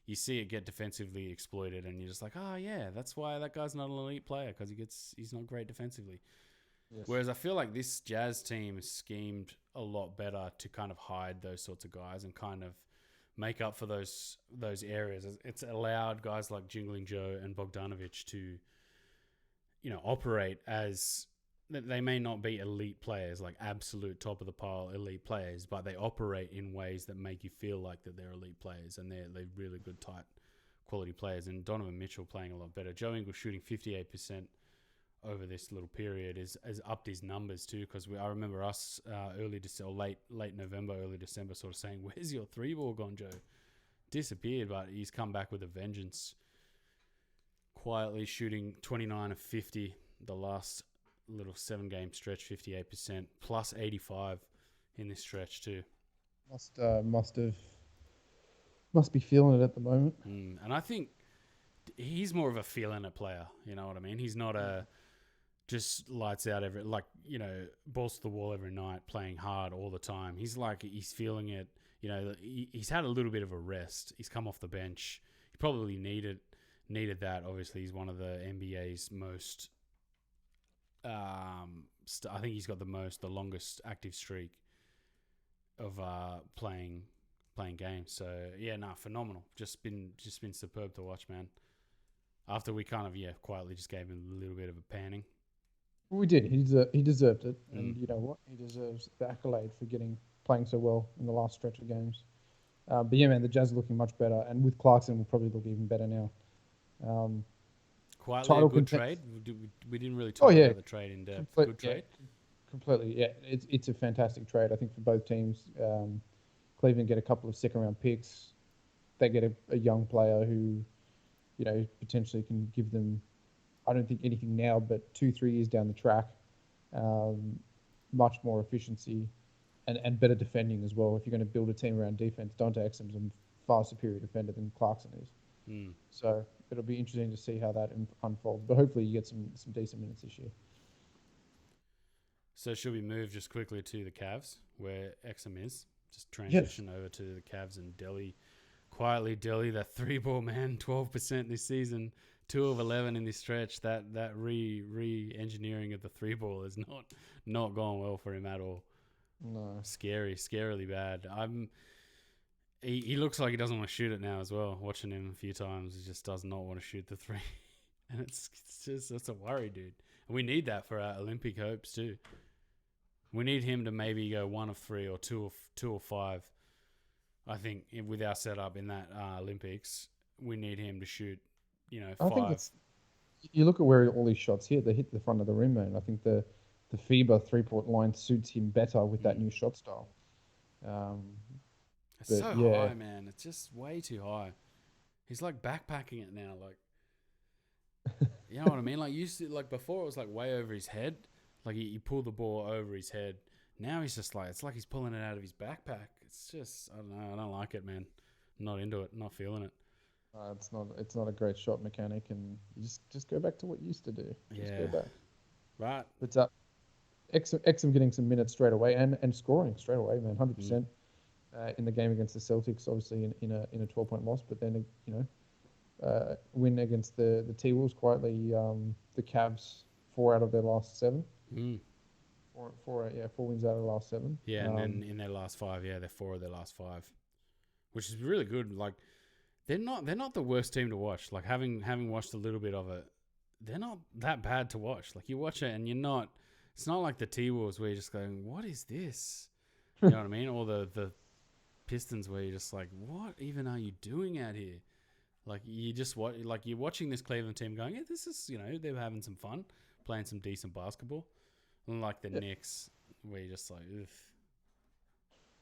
you see it get defensively exploited, and you're just like, oh yeah, that's why that guy's not an elite player because he's not great defensively. Yes. Whereas I feel like this Jazz team is schemed a lot better to kind of hide those sorts of guys and kind of make up for those areas. It's allowed guys like Jingling Joe and Bogdanovic to, operate as they may not be elite players, like absolute top of the pile elite players, but they operate in ways that make you feel like that they're elite players and they're really good tight quality players. And Donovan Mitchell playing a lot better. Joe Ingles shooting 58% over this little period has upped his numbers too, because I remember us late November, early December sort of saying, where's your 3-ball gone, Joe? Disappeared, but he's come back with a vengeance. Quietly shooting 29 of 50 the last little 7-game stretch, 58%, plus 85 in this stretch too. Must be feeling it at the moment. And I think he's more of a feeling it player. You know what I mean? He's not a just lights out balls to the wall every night, playing hard all the time. He's feeling it. He's had a little bit of a rest. He's come off the bench. He probably needed that. Obviously, he's one of the NBA's most. I think he's got the longest active streak of playing games. So yeah, phenomenal. Just been superb to watch, man. After we kind of quietly just gave him a little bit of a panning. We did. He deserved it, and you know what? He deserves the accolade for playing so well in the last stretch of games. But yeah, man, the Jazz are looking much better, and with Clarkson, we'll probably look even better now. Quietly a good trade. We didn't really talk about the trade in depth. Good trade. Completely, yeah. It's a fantastic trade, I think, for both teams. Cleveland get a couple of second-round picks. They get a young player who, potentially can give them, I don't think anything now, but 2-3 years down the track, much more efficiency and better defending as well. If you're going to build a team around defense, Dante Exum is a far superior defender than Clarkson is. So it'll be interesting to see how that unfolds. But hopefully you get some decent minutes this year. So should we move just quickly to the Cavs, where Exum is? Just transition over to the Cavs and Delhi. Quietly, Delhi, that 3-ball man, 12% this season, 2 of 11 in this stretch. That re-engineering of the 3-ball is not going well for him at all. No. Scarily bad. He looks like he doesn't want to shoot it now as well. Watching him a few times, he just does not want to shoot the 3. And it's a worry, dude. And we need that for our Olympic hopes too. We need him to maybe go 1 of 3 or 2 of 5. I think with our setup in that Olympics, we need him to shoot, 5. I think you look at where all these shots hit. They hit the front of the rim, man. I think the FIBA 3-point line suits him better with that new shot style. It's so high, man. It's just way too high. He's like backpacking it now, like. You know what I mean? Like before, it was like way over his head. Like he pulled the ball over his head. Now he's just like, it's like he's pulling it out of his backpack. It's just, I don't know. I don't like it, man. I'm not into it. Not feeling it. It's not a great shot mechanic, and you just go back to what you used to do. Just go back. Right. But Exum getting some minutes straight away and scoring straight away, man. 100% in the game against the Celtics, obviously in a 12-point loss, but then win against the T-Wolves quietly. The Cavs 4 out of their last 7. Four wins out of the last 7. Yeah, and then in their last 5, they're 4 of their last 5, which is really good. Like they're not the worst team to watch. Like having watched a little bit of it, they're not that bad to watch. Like you watch it and you're not. It's not like the T-Wolves where you're just going, "What is this?" You know what I mean? Or the Pistons where you're just like, "What even are you doing out here?" Like you just you're watching this Cleveland team going, "Yeah, this is they're having some fun, playing some decent basketball." Unlike the Knicks, where you're just like, ugh.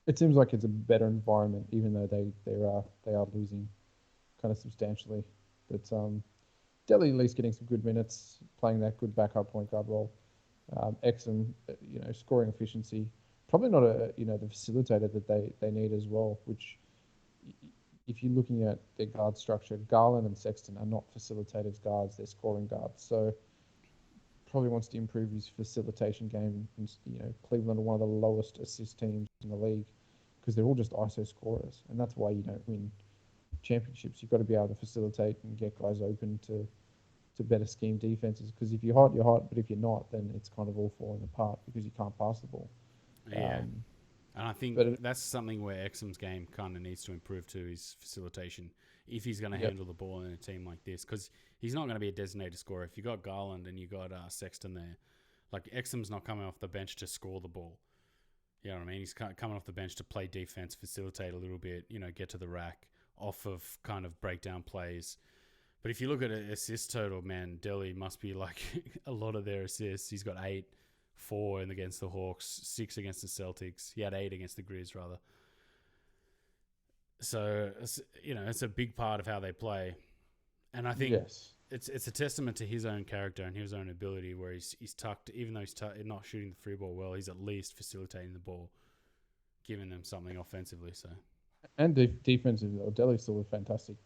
It seems like it's a better environment, even though they are losing kind of substantially. But Delhi at least getting some good minutes, playing that good backup point guard role. Exum, scoring efficiency, probably not the facilitator that they need as well. Which, if you're looking at their guard structure, Garland and Sexton are not facilitators guards; they're scoring guards. So probably wants to improve his facilitation game. Cleveland are one of the lowest assist teams in the league because they're all just ISO scorers, and that's why you don't win championships. You've got to be able to facilitate and get guys open to better scheme defenses. Because if you're hot, you're hot, but if you're not, then it's kind of all falling apart because you can't pass the ball. Yeah. And I think that's something where Exum's game kind of needs to improve too, is facilitation. If he's going to handle the ball in a team like this, because he's not going to be a designated scorer. If you got Garland and you got Sexton there, like Exum's not coming off the bench to score the ball. You know what I mean? He's coming off the bench to play defense, facilitate a little bit, get to the rack, off of kind of breakdown plays. But if you look at an assist total, man, Delhi must be like a lot of their assists. He's got 8, 4 against the Hawks, 6 against the Celtics. He had 8 against the Grizz, rather. So, it's a big part of how they play. And I think it's a testament to his own character and his own ability where he's tucked, even though he's not shooting the free ball well, he's at least facilitating the ball. giving them something offensively. So And defensively, Odeli's still a fantastic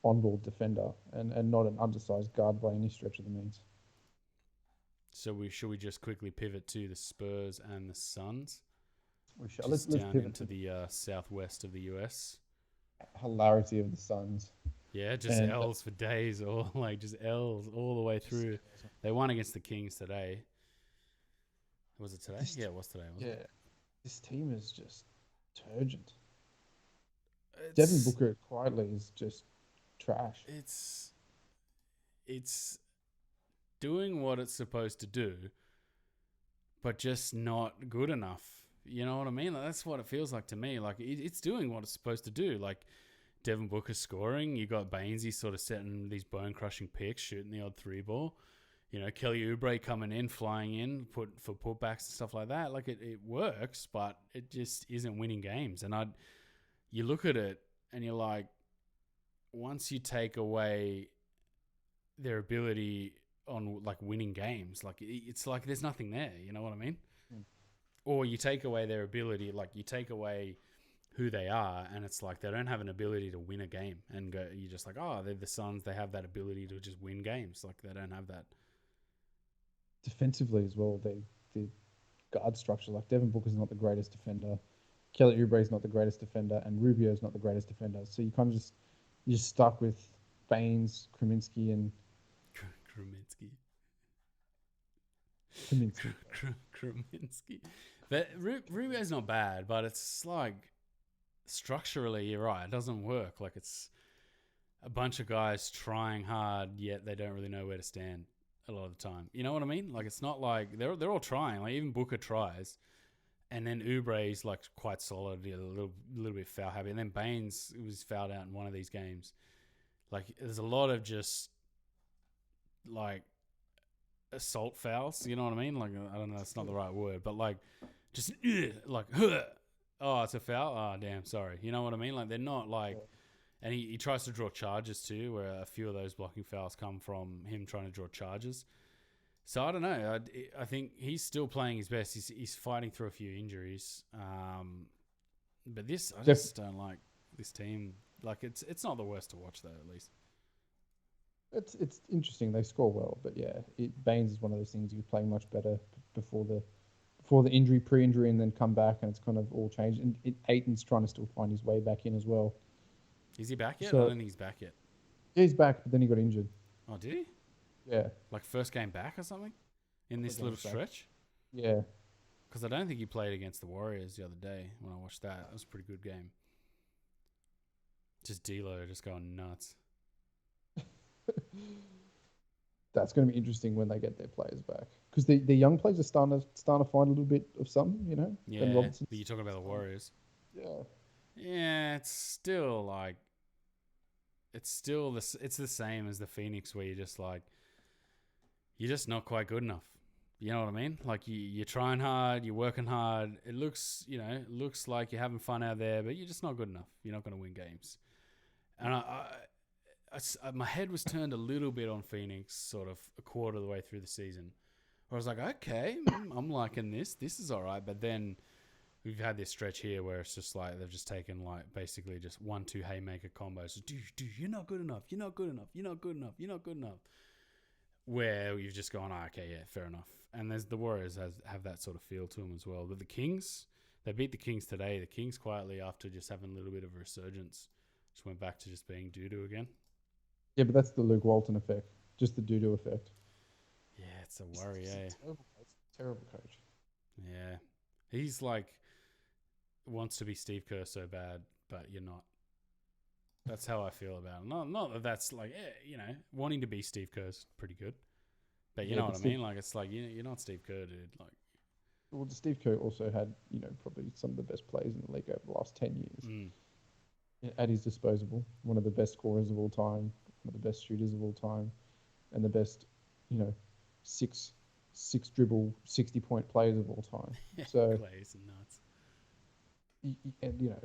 on-ball defender and not an undersized guard by any stretch of the means. So should we just quickly pivot to the Spurs and the Suns? We shall. Just Let's down pivot into to the southwest of the US. hilarity of the Suns. Yeah, just And L's for days, or like just L's all the way through. They won against the Kings today. Was it today? Yeah, it was today. Wasn't it? This team is just turgent. Devin Booker quietly is just trash. It's doing what it's supposed to do, but just not good enough. You know what I mean? Like, that's what it feels like to me. Like it's doing what it's supposed to do. Like Devin Booker scoring, you got Bainesy sort of setting these bone crushing picks, shooting the odd 3-ball. You know, Kelly Oubre coming in, flying in, for putbacks and stuff like that. Like it works, but it just isn't winning games. And you look at it and you're like, once you take away their ability on like winning games, like it's like there's nothing there. You know what I mean? Mm. Or you take away their ability, like you take away who they are, and it's like they don't have an ability to win a game. And you're just like, oh, they're the Suns. They have that ability to just win games. Like they don't have that. Defensively as well, the guard structure, like Devin Booker's not the greatest defender, Kelly Oubre's not the greatest defender, and Rubio's not the greatest defender. So you kind of you're just stuck with Baines, Kaminsky, and Kaminsky. But Rubio's not bad, but it's like structurally, you're right. It doesn't work. Like it's a bunch of guys trying hard, yet they don't really know where to stand a lot of the time. You know what I mean? Like it's not like they're all trying. Like even Booker tries, and then Oubre's like quite solid, a little bit foul happy, and then Baines was fouled out in one of these games. Like there's a lot of just like assault fouls. You know what I mean? Like I don't know, it's not the right word, but like just like oh, it's a foul. Oh, damn, sorry. You know what I mean? Like they're not like. And he tries to draw charges too, where a few of those blocking fouls come from him trying to draw charges. So I don't know. I think he's still playing his best. He's fighting through a few injuries. But I just don't like this team. Like it's not the worst to watch though. At least it's interesting. They score well, but yeah, Baines is one of those things you play much better before the injury, pre-injury, and then come back, and it's kind of all changed. And Aiton's trying to still find his way back in as well. Is he back yet? So, I don't think he's back yet. Yeah, he's back, but then he got injured. Oh, did he? Yeah. Like first game back or something? In this little stretch? Yeah. Because I don't think he played against the Warriors the other day when I watched that. That was a pretty good game. Just D'Lo just going nuts. That's going to be interesting when they get their players back. Because the young players are starting to find a little bit of something, you know? Yeah, but you're talking about the Warriors. Yeah. Yeah, it's still like... It's the same as the Phoenix where you're just like... You're just not quite good enough. You know what I mean? Like you're trying hard, you're working hard. It looks like you're having fun out there, but you're just not good enough. You're not going to win games. And my head was turned a little bit on Phoenix, sort of a quarter of the way through the season. Where I was like, okay, I'm liking this. This is all right. But then we've had this stretch here where it's just like they've just taken like basically just 1-2 haymaker combos. So, dude, you're not good enough. You're not good enough. You're not good enough. You're not good enough. Where you've just gone, okay, yeah, fair enough. And there's the Warriors have that sort of feel to them as well. But the Kings, they beat the Kings today. The Kings quietly, after just having a little bit of a resurgence, just went back to just being doo-doo again. Yeah, but that's the Luke Walton effect. Just the doo-doo effect. Yeah, it's a worry, Terrible coach. Yeah. He's like, wants to be Steve Kerr so bad, but you're not. That's how I feel about it. Not that that's like, wanting to be Steve Kerr's pretty good. But you know what I mean? Like, it's like, you're not Steve Kerr, dude. Like, well, Steve Kerr also had, probably some of the best players in the league over the last 10 years at his disposal. One of the best scorers of all time, one of the best shooters of all time, and the best, six dribble, 60-point players of all time. So players and nuts. And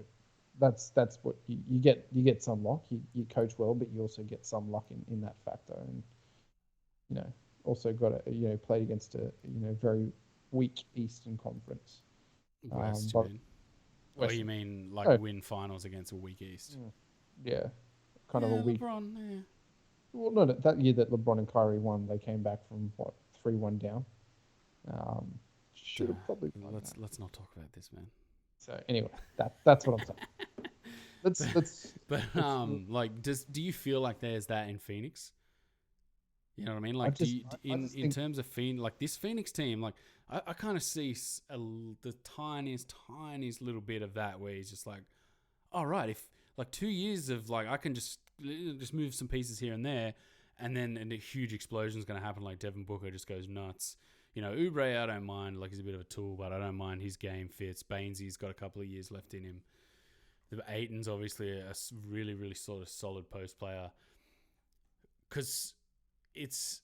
that's what you get. You get some luck. You coach well, but you also get some luck in that factor. And also got played against a very weak Eastern Conference. West, but Oh, West. you mean like Oh, win finals against a weak East? yeah, kind Yeah, of a weak. LeBron. Yeah. Well, no, that year that LeBron and Kyrie won, they came back from what 3-1 down. Um, should have probably won that. Let's not talk about this, man. So anyway, that's what I'm saying. Let's But let's but let's. like, do you feel like there's that in Phoenix? You know what I mean? I Like, just I in just think terms of Phoenix, like this Phoenix team, like I kind of see the tiniest little bit of that where he's just like, all right, if like 2 years of like I can just move some pieces here and there, and then a huge explosion is going to happen. Like Devin Booker just goes nuts. You know, Oubre, I don't mind. Like he's a bit of a tool, but I don't mind his game fits. Bainesy's got a couple of years left in him. The Aiton's obviously a really sort of solid post player. Because it's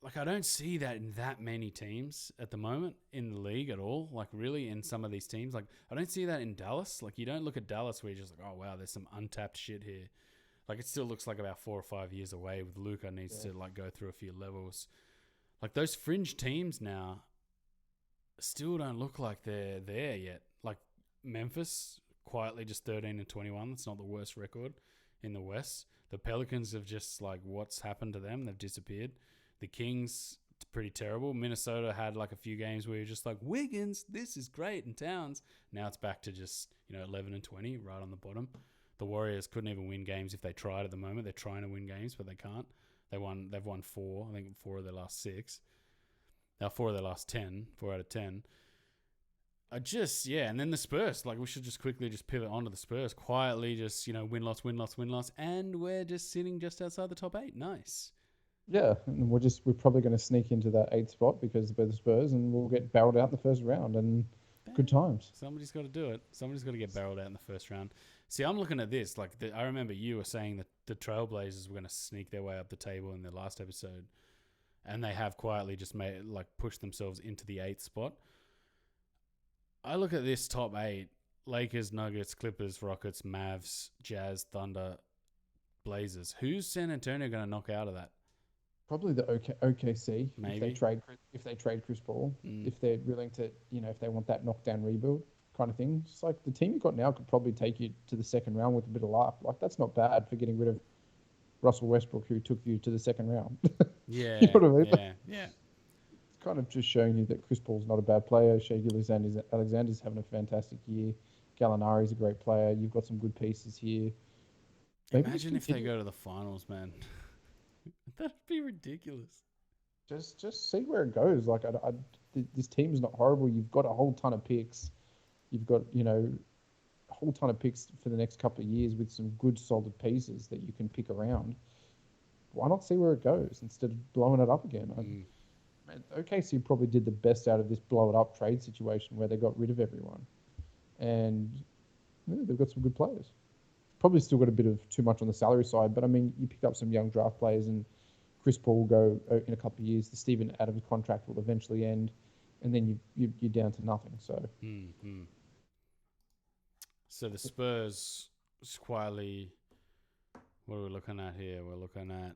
like I don't see that in that many teams at the moment in the league at all. Like really in some of these teams, like I don't see that in Dallas. Like you don't look at Dallas where you're just like, oh wow, there's some untapped shit here. Like it still looks like about 4 or 5 years away. With Luka needs to like go through a few levels. Like those fringe teams now still don't look like they're there yet. Like Memphis quietly just 13-21. That's not the worst record in the West. The Pelicans have just like what's happened to them? They've disappeared. The Kings, it's pretty terrible. Minnesota had like a few games where you're just like Wiggins, this is great, and Towns. Now it's back to just 11-20, right on the bottom. The Warriors couldn't even win games if they tried at the moment. They're trying to win games, but they can't. They've won 4. I think 4 of their last 6. Now 4 of their last 10. 4 out of 10. And then the Spurs. Like we should just quickly just pivot onto the Spurs. Quietly just, win loss, and we're just sitting just outside the top 8. Nice. Yeah, and we're probably going to sneak into that 8th spot because we're the Spurs, and we'll get barreled out the first round, and good times. Somebody's got to do it. Somebody's got to get barreled out in the first round. See, I'm looking at this. Like I remember you were saying that the Trailblazers were going to sneak their way up the table in their last episode, and they have quietly just pushed themselves into the 8th spot. I look at this top 8: Lakers, Nuggets, Clippers, Rockets, Mavs, Jazz, Thunder, Blazers. Who's San Antonio going to knock out of that? Probably the OKC. Maybe if they trade Chris Paul, if they're willing to, if they want that knockdown rebuild kind of thing. Just like the team you got now could probably take you to the second round with a bit of luck. Like that's not bad for getting rid of Russell Westbrook, who took you to the second round. Yeah, you know what I mean? Yeah. It's kind of just showing you that Chris Paul's not a bad player. Shai Alexander's having a fantastic year. Gallinari's a great player. You've got some good pieces here. Maybe imagine if they go to the finals, man. That'd be ridiculous. Just see where it goes. Like, this team's not horrible. You've got a whole ton of picks. You've got, a whole ton of picks for the next couple of years with some good, solid pieces that you can pick around. Why not see where it goes instead of blowing it up again? OKC probably did the best out of this blow it up trade situation where they got rid of everyone. And they've got some good players. Probably still got a bit of too much on the salary side, but I mean, you pick up some young draft players, and Chris Paul will go in a couple of years. The Steven Adams contract will eventually end, and then you're down to nothing. So, So the Spurs quietly. What are we looking at here? We're looking at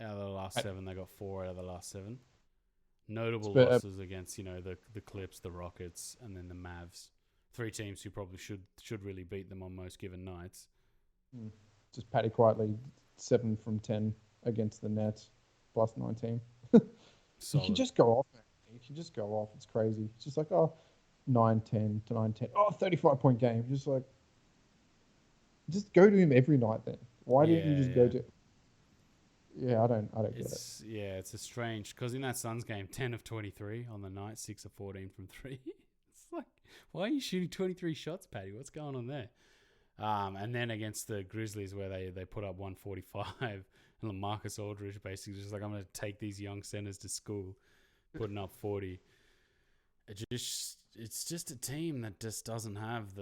out of the last 7, they got 4 out of the last 7. Notable losses against the Clips, the Rockets, and then the Mavs. 3 teams who probably should really beat them on most given nights. Just Patty quietly 7 from 10 against the Nets, plus 19. You can just go off, man. You can just go off. It's crazy. It's just like, 9-10 to 9-10. 35-point game. Just go to him every night then. Why didn't you just go to... Yeah, I don't get it. Yeah, it's a strange... Because in that Suns game, 10 of 23 on the night, 6 of 14 from 3. It's like, why are you shooting 23 shots, Patty? What's going on there? And then against the Grizzlies where they put up 145 and LaMarcus Aldridge basically just like, I'm going to take these young centers to school, putting up 40. It's just a team that just doesn't have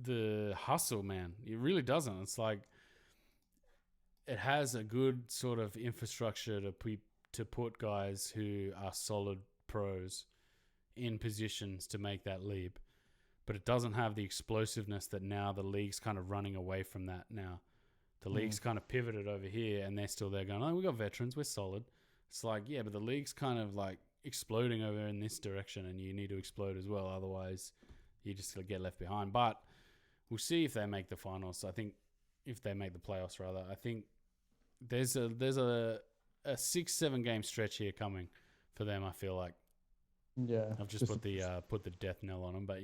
the hustle, man. It really doesn't. It's like it has a good sort of infrastructure to put guys who are solid pros in positions to make that leap, but it doesn't have the explosiveness that now the league's kind of running away from that now. The league's kind of pivoted over here, and they're still there going, we got veterans, we're solid. It's like, yeah, but the league's kind of like exploding over in this direction, and you need to explode as well. Otherwise, you just get left behind. But we'll see if they make the finals. I think if they make the playoffs, rather, I think there's a 6-7 game stretch here coming for them. I feel like. Yeah, I've just put the death knell on them, but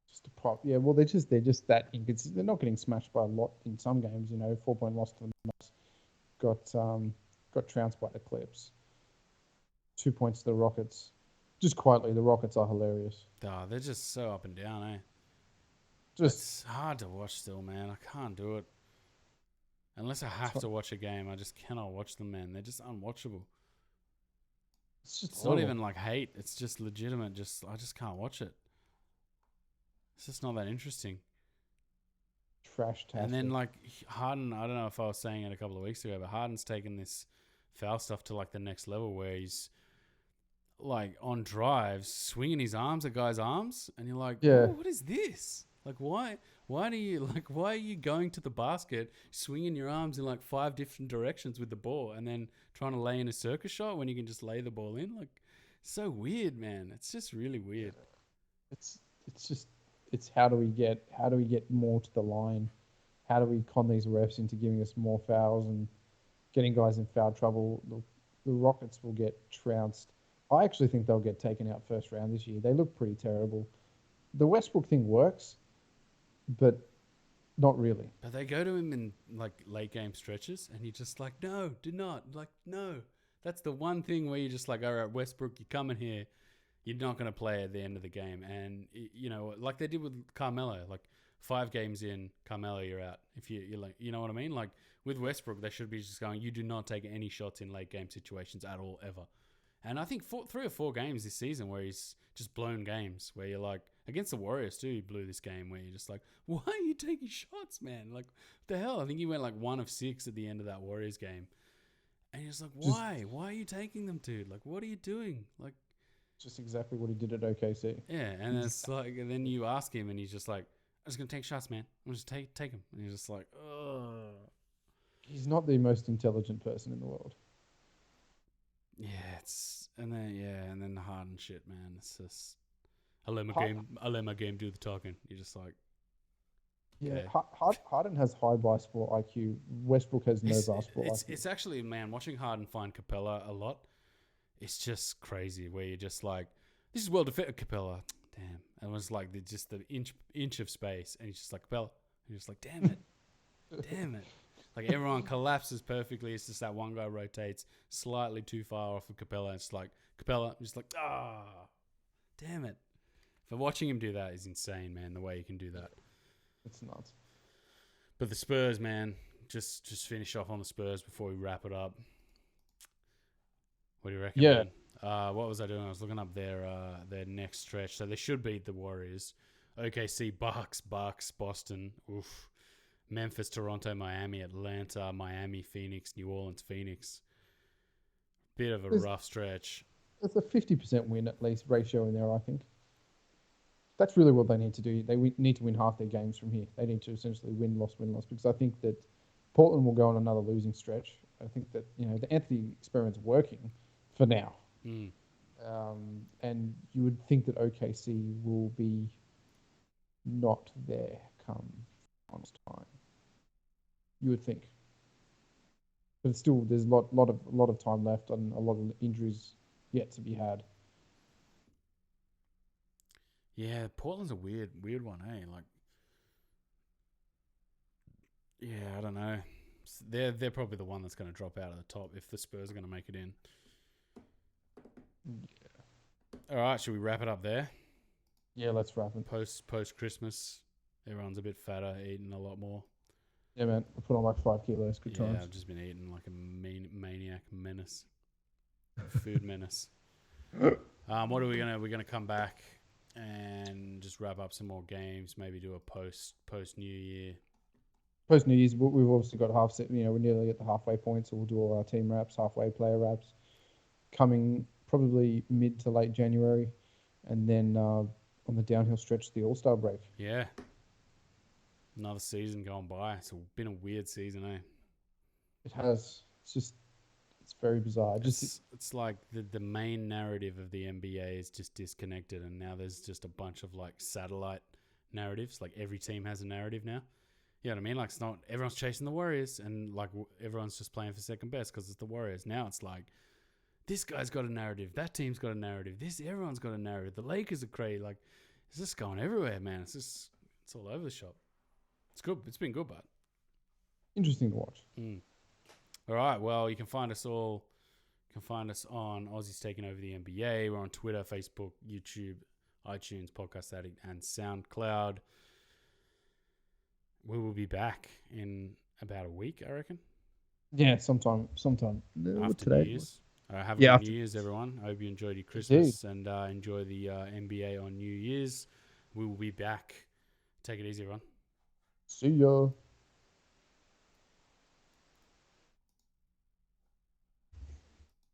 just a prop. Yeah, well, they're just that inconsistent. They're not getting smashed by a lot in some games. 4-point loss to the Mavs. Got trounced by the Clips. 2 points to the Rockets. Just quietly, the Rockets are hilarious. They're just so up and down, eh? It's hard to watch still, man. I can't do it. Unless I have to watch a game, I just cannot watch them, man. They're just unwatchable. It's not even like hate. It's just legitimate. I just can't watch it. It's just not that interesting. Trash-tastic. And then like Harden, I don't know if I was saying it a couple of weeks ago, but Harden's taken this foul stuff to like the next level where he's like on drives, swinging his arms at guys' arms, and you're like, yeah, what is this? Like, why are you going to the basket, swinging your arms in like 5 different directions with the ball, and then trying to lay in a circus shot when you can just lay the ball in? Like, so weird, man. It's just really weird. It's how do we get more to the line? How do we con these refs into giving us more fouls and getting guys in foul trouble? The Rockets will get trounced. I actually think they'll get taken out first round this year. They look pretty terrible. The Westbrook thing works, but not really. But they go to him in like late game stretches, and you're just like, no, do not. Like, no. That's the one thing where you're just like, all right, Westbrook, you're coming here. You're not going to play at the end of the game. And, like they did with Carmelo, like 5 games in, Carmelo, you're out. If you're like, you know what I mean? Like with Westbrook, they should be just going, you do not take any shots in late game situations at all, ever. And I think 3 or 4 games this season where he's just blown games, where you're like, against the Warriors too, he blew this game where you're just like, why are you taking shots, man? Like, what the hell? I think he went like 1 of 6 at the end of that Warriors game. And you're just like, why? Why are you taking them, dude? Like, what are you doing? Like, just exactly what he did at OKC. Yeah, and it's like, and then you ask him, and he's just like, I'm just gonna take shots, man. I'm just take him, and he's just like, ugh. He's not the most intelligent person in the world. Yeah, and then the Harden shit, man. It's just I let my game do the talking. You're just like, yeah. Harden has high basketball IQ. Westbrook has no basketball IQ. It's actually, man, watching Harden find Capella a lot. It's just crazy where you're just like, this is well defended, Capella. Damn, and it was like just the inch of space, and he's just like, Capella. And you're just like, damn it. Like everyone collapses perfectly. It's just that one guy rotates slightly too far off of Capella. And it's like, Capella, I'm just like, damn it. But watching him do that is insane, man, the way he can do that. It's nuts. But the Spurs, man, just finish off on the Spurs before we wrap it up. What do you reckon, yeah. man? What was I doing? I was looking up their next stretch. So they should beat the Warriors. OKC, Bucks, Boston. Oof. Memphis, Toronto, Miami, Atlanta, Miami, Phoenix, New Orleans, Phoenix. Bit of a rough stretch. There's a 50% win at least ratio in there, I think. That's really what they need to do. They need to win half their games from here. They need to essentially win, loss, because I think that Portland will go on another losing stretch. I think that, the Anthony experiment's working for now. Mm. And you would think that OKC will be not there come finals time. You would think. But it's still, there's a lot of time left and a lot of injuries yet to be had. Yeah, Portland's a weird one, eh? Like, yeah, I don't know. They're probably the one that's going to drop out of the top if the Spurs are going to make it in. Yeah. All right, should we wrap it up there? Yeah, let's wrap it. Post Christmas, everyone's a bit fatter, eating a lot more. Yeah, man. I put on like 5 kilos. Good times. Yeah, I've just been eating like a maniac menace, food menace. What are we gonna? We're gonna come back and just wrap up some more games. Maybe do a post New Year. Post New Year's, we've obviously got half set. We're nearly at the halfway point, so we'll do all our team wraps, halfway player wraps, coming probably mid to late January, and then on the downhill stretch, the All-Star break. Yeah. Another season going by. It's been a weird season, eh? It has. It's It's very bizarre. It's like the main narrative of the NBA is just disconnected, and now there's just a bunch of like satellite narratives. Like every team has a narrative now. You know what I mean? Like it's not everyone's chasing the Warriors, and like everyone's just playing for second best because it's the Warriors. Now it's like this guy's got a narrative, that team's got a narrative, everyone's got a narrative. The Lakers are crazy. Like it's just going everywhere, man. It's all over the shop. It's good. It's been good, but interesting to watch. All right. Well, you can find us all. You can find us on Aussies Taking Over the NBA. We're on Twitter, Facebook, YouTube, iTunes, Podcast Addict, and SoundCloud. We will be back in about a week, I reckon. Yeah, sometime. After today? New Year's. Have a good New Year's, everyone. I hope you enjoyed your Christmas and enjoy the NBA on New Year's. We will be back. Take it easy, everyone. See ya.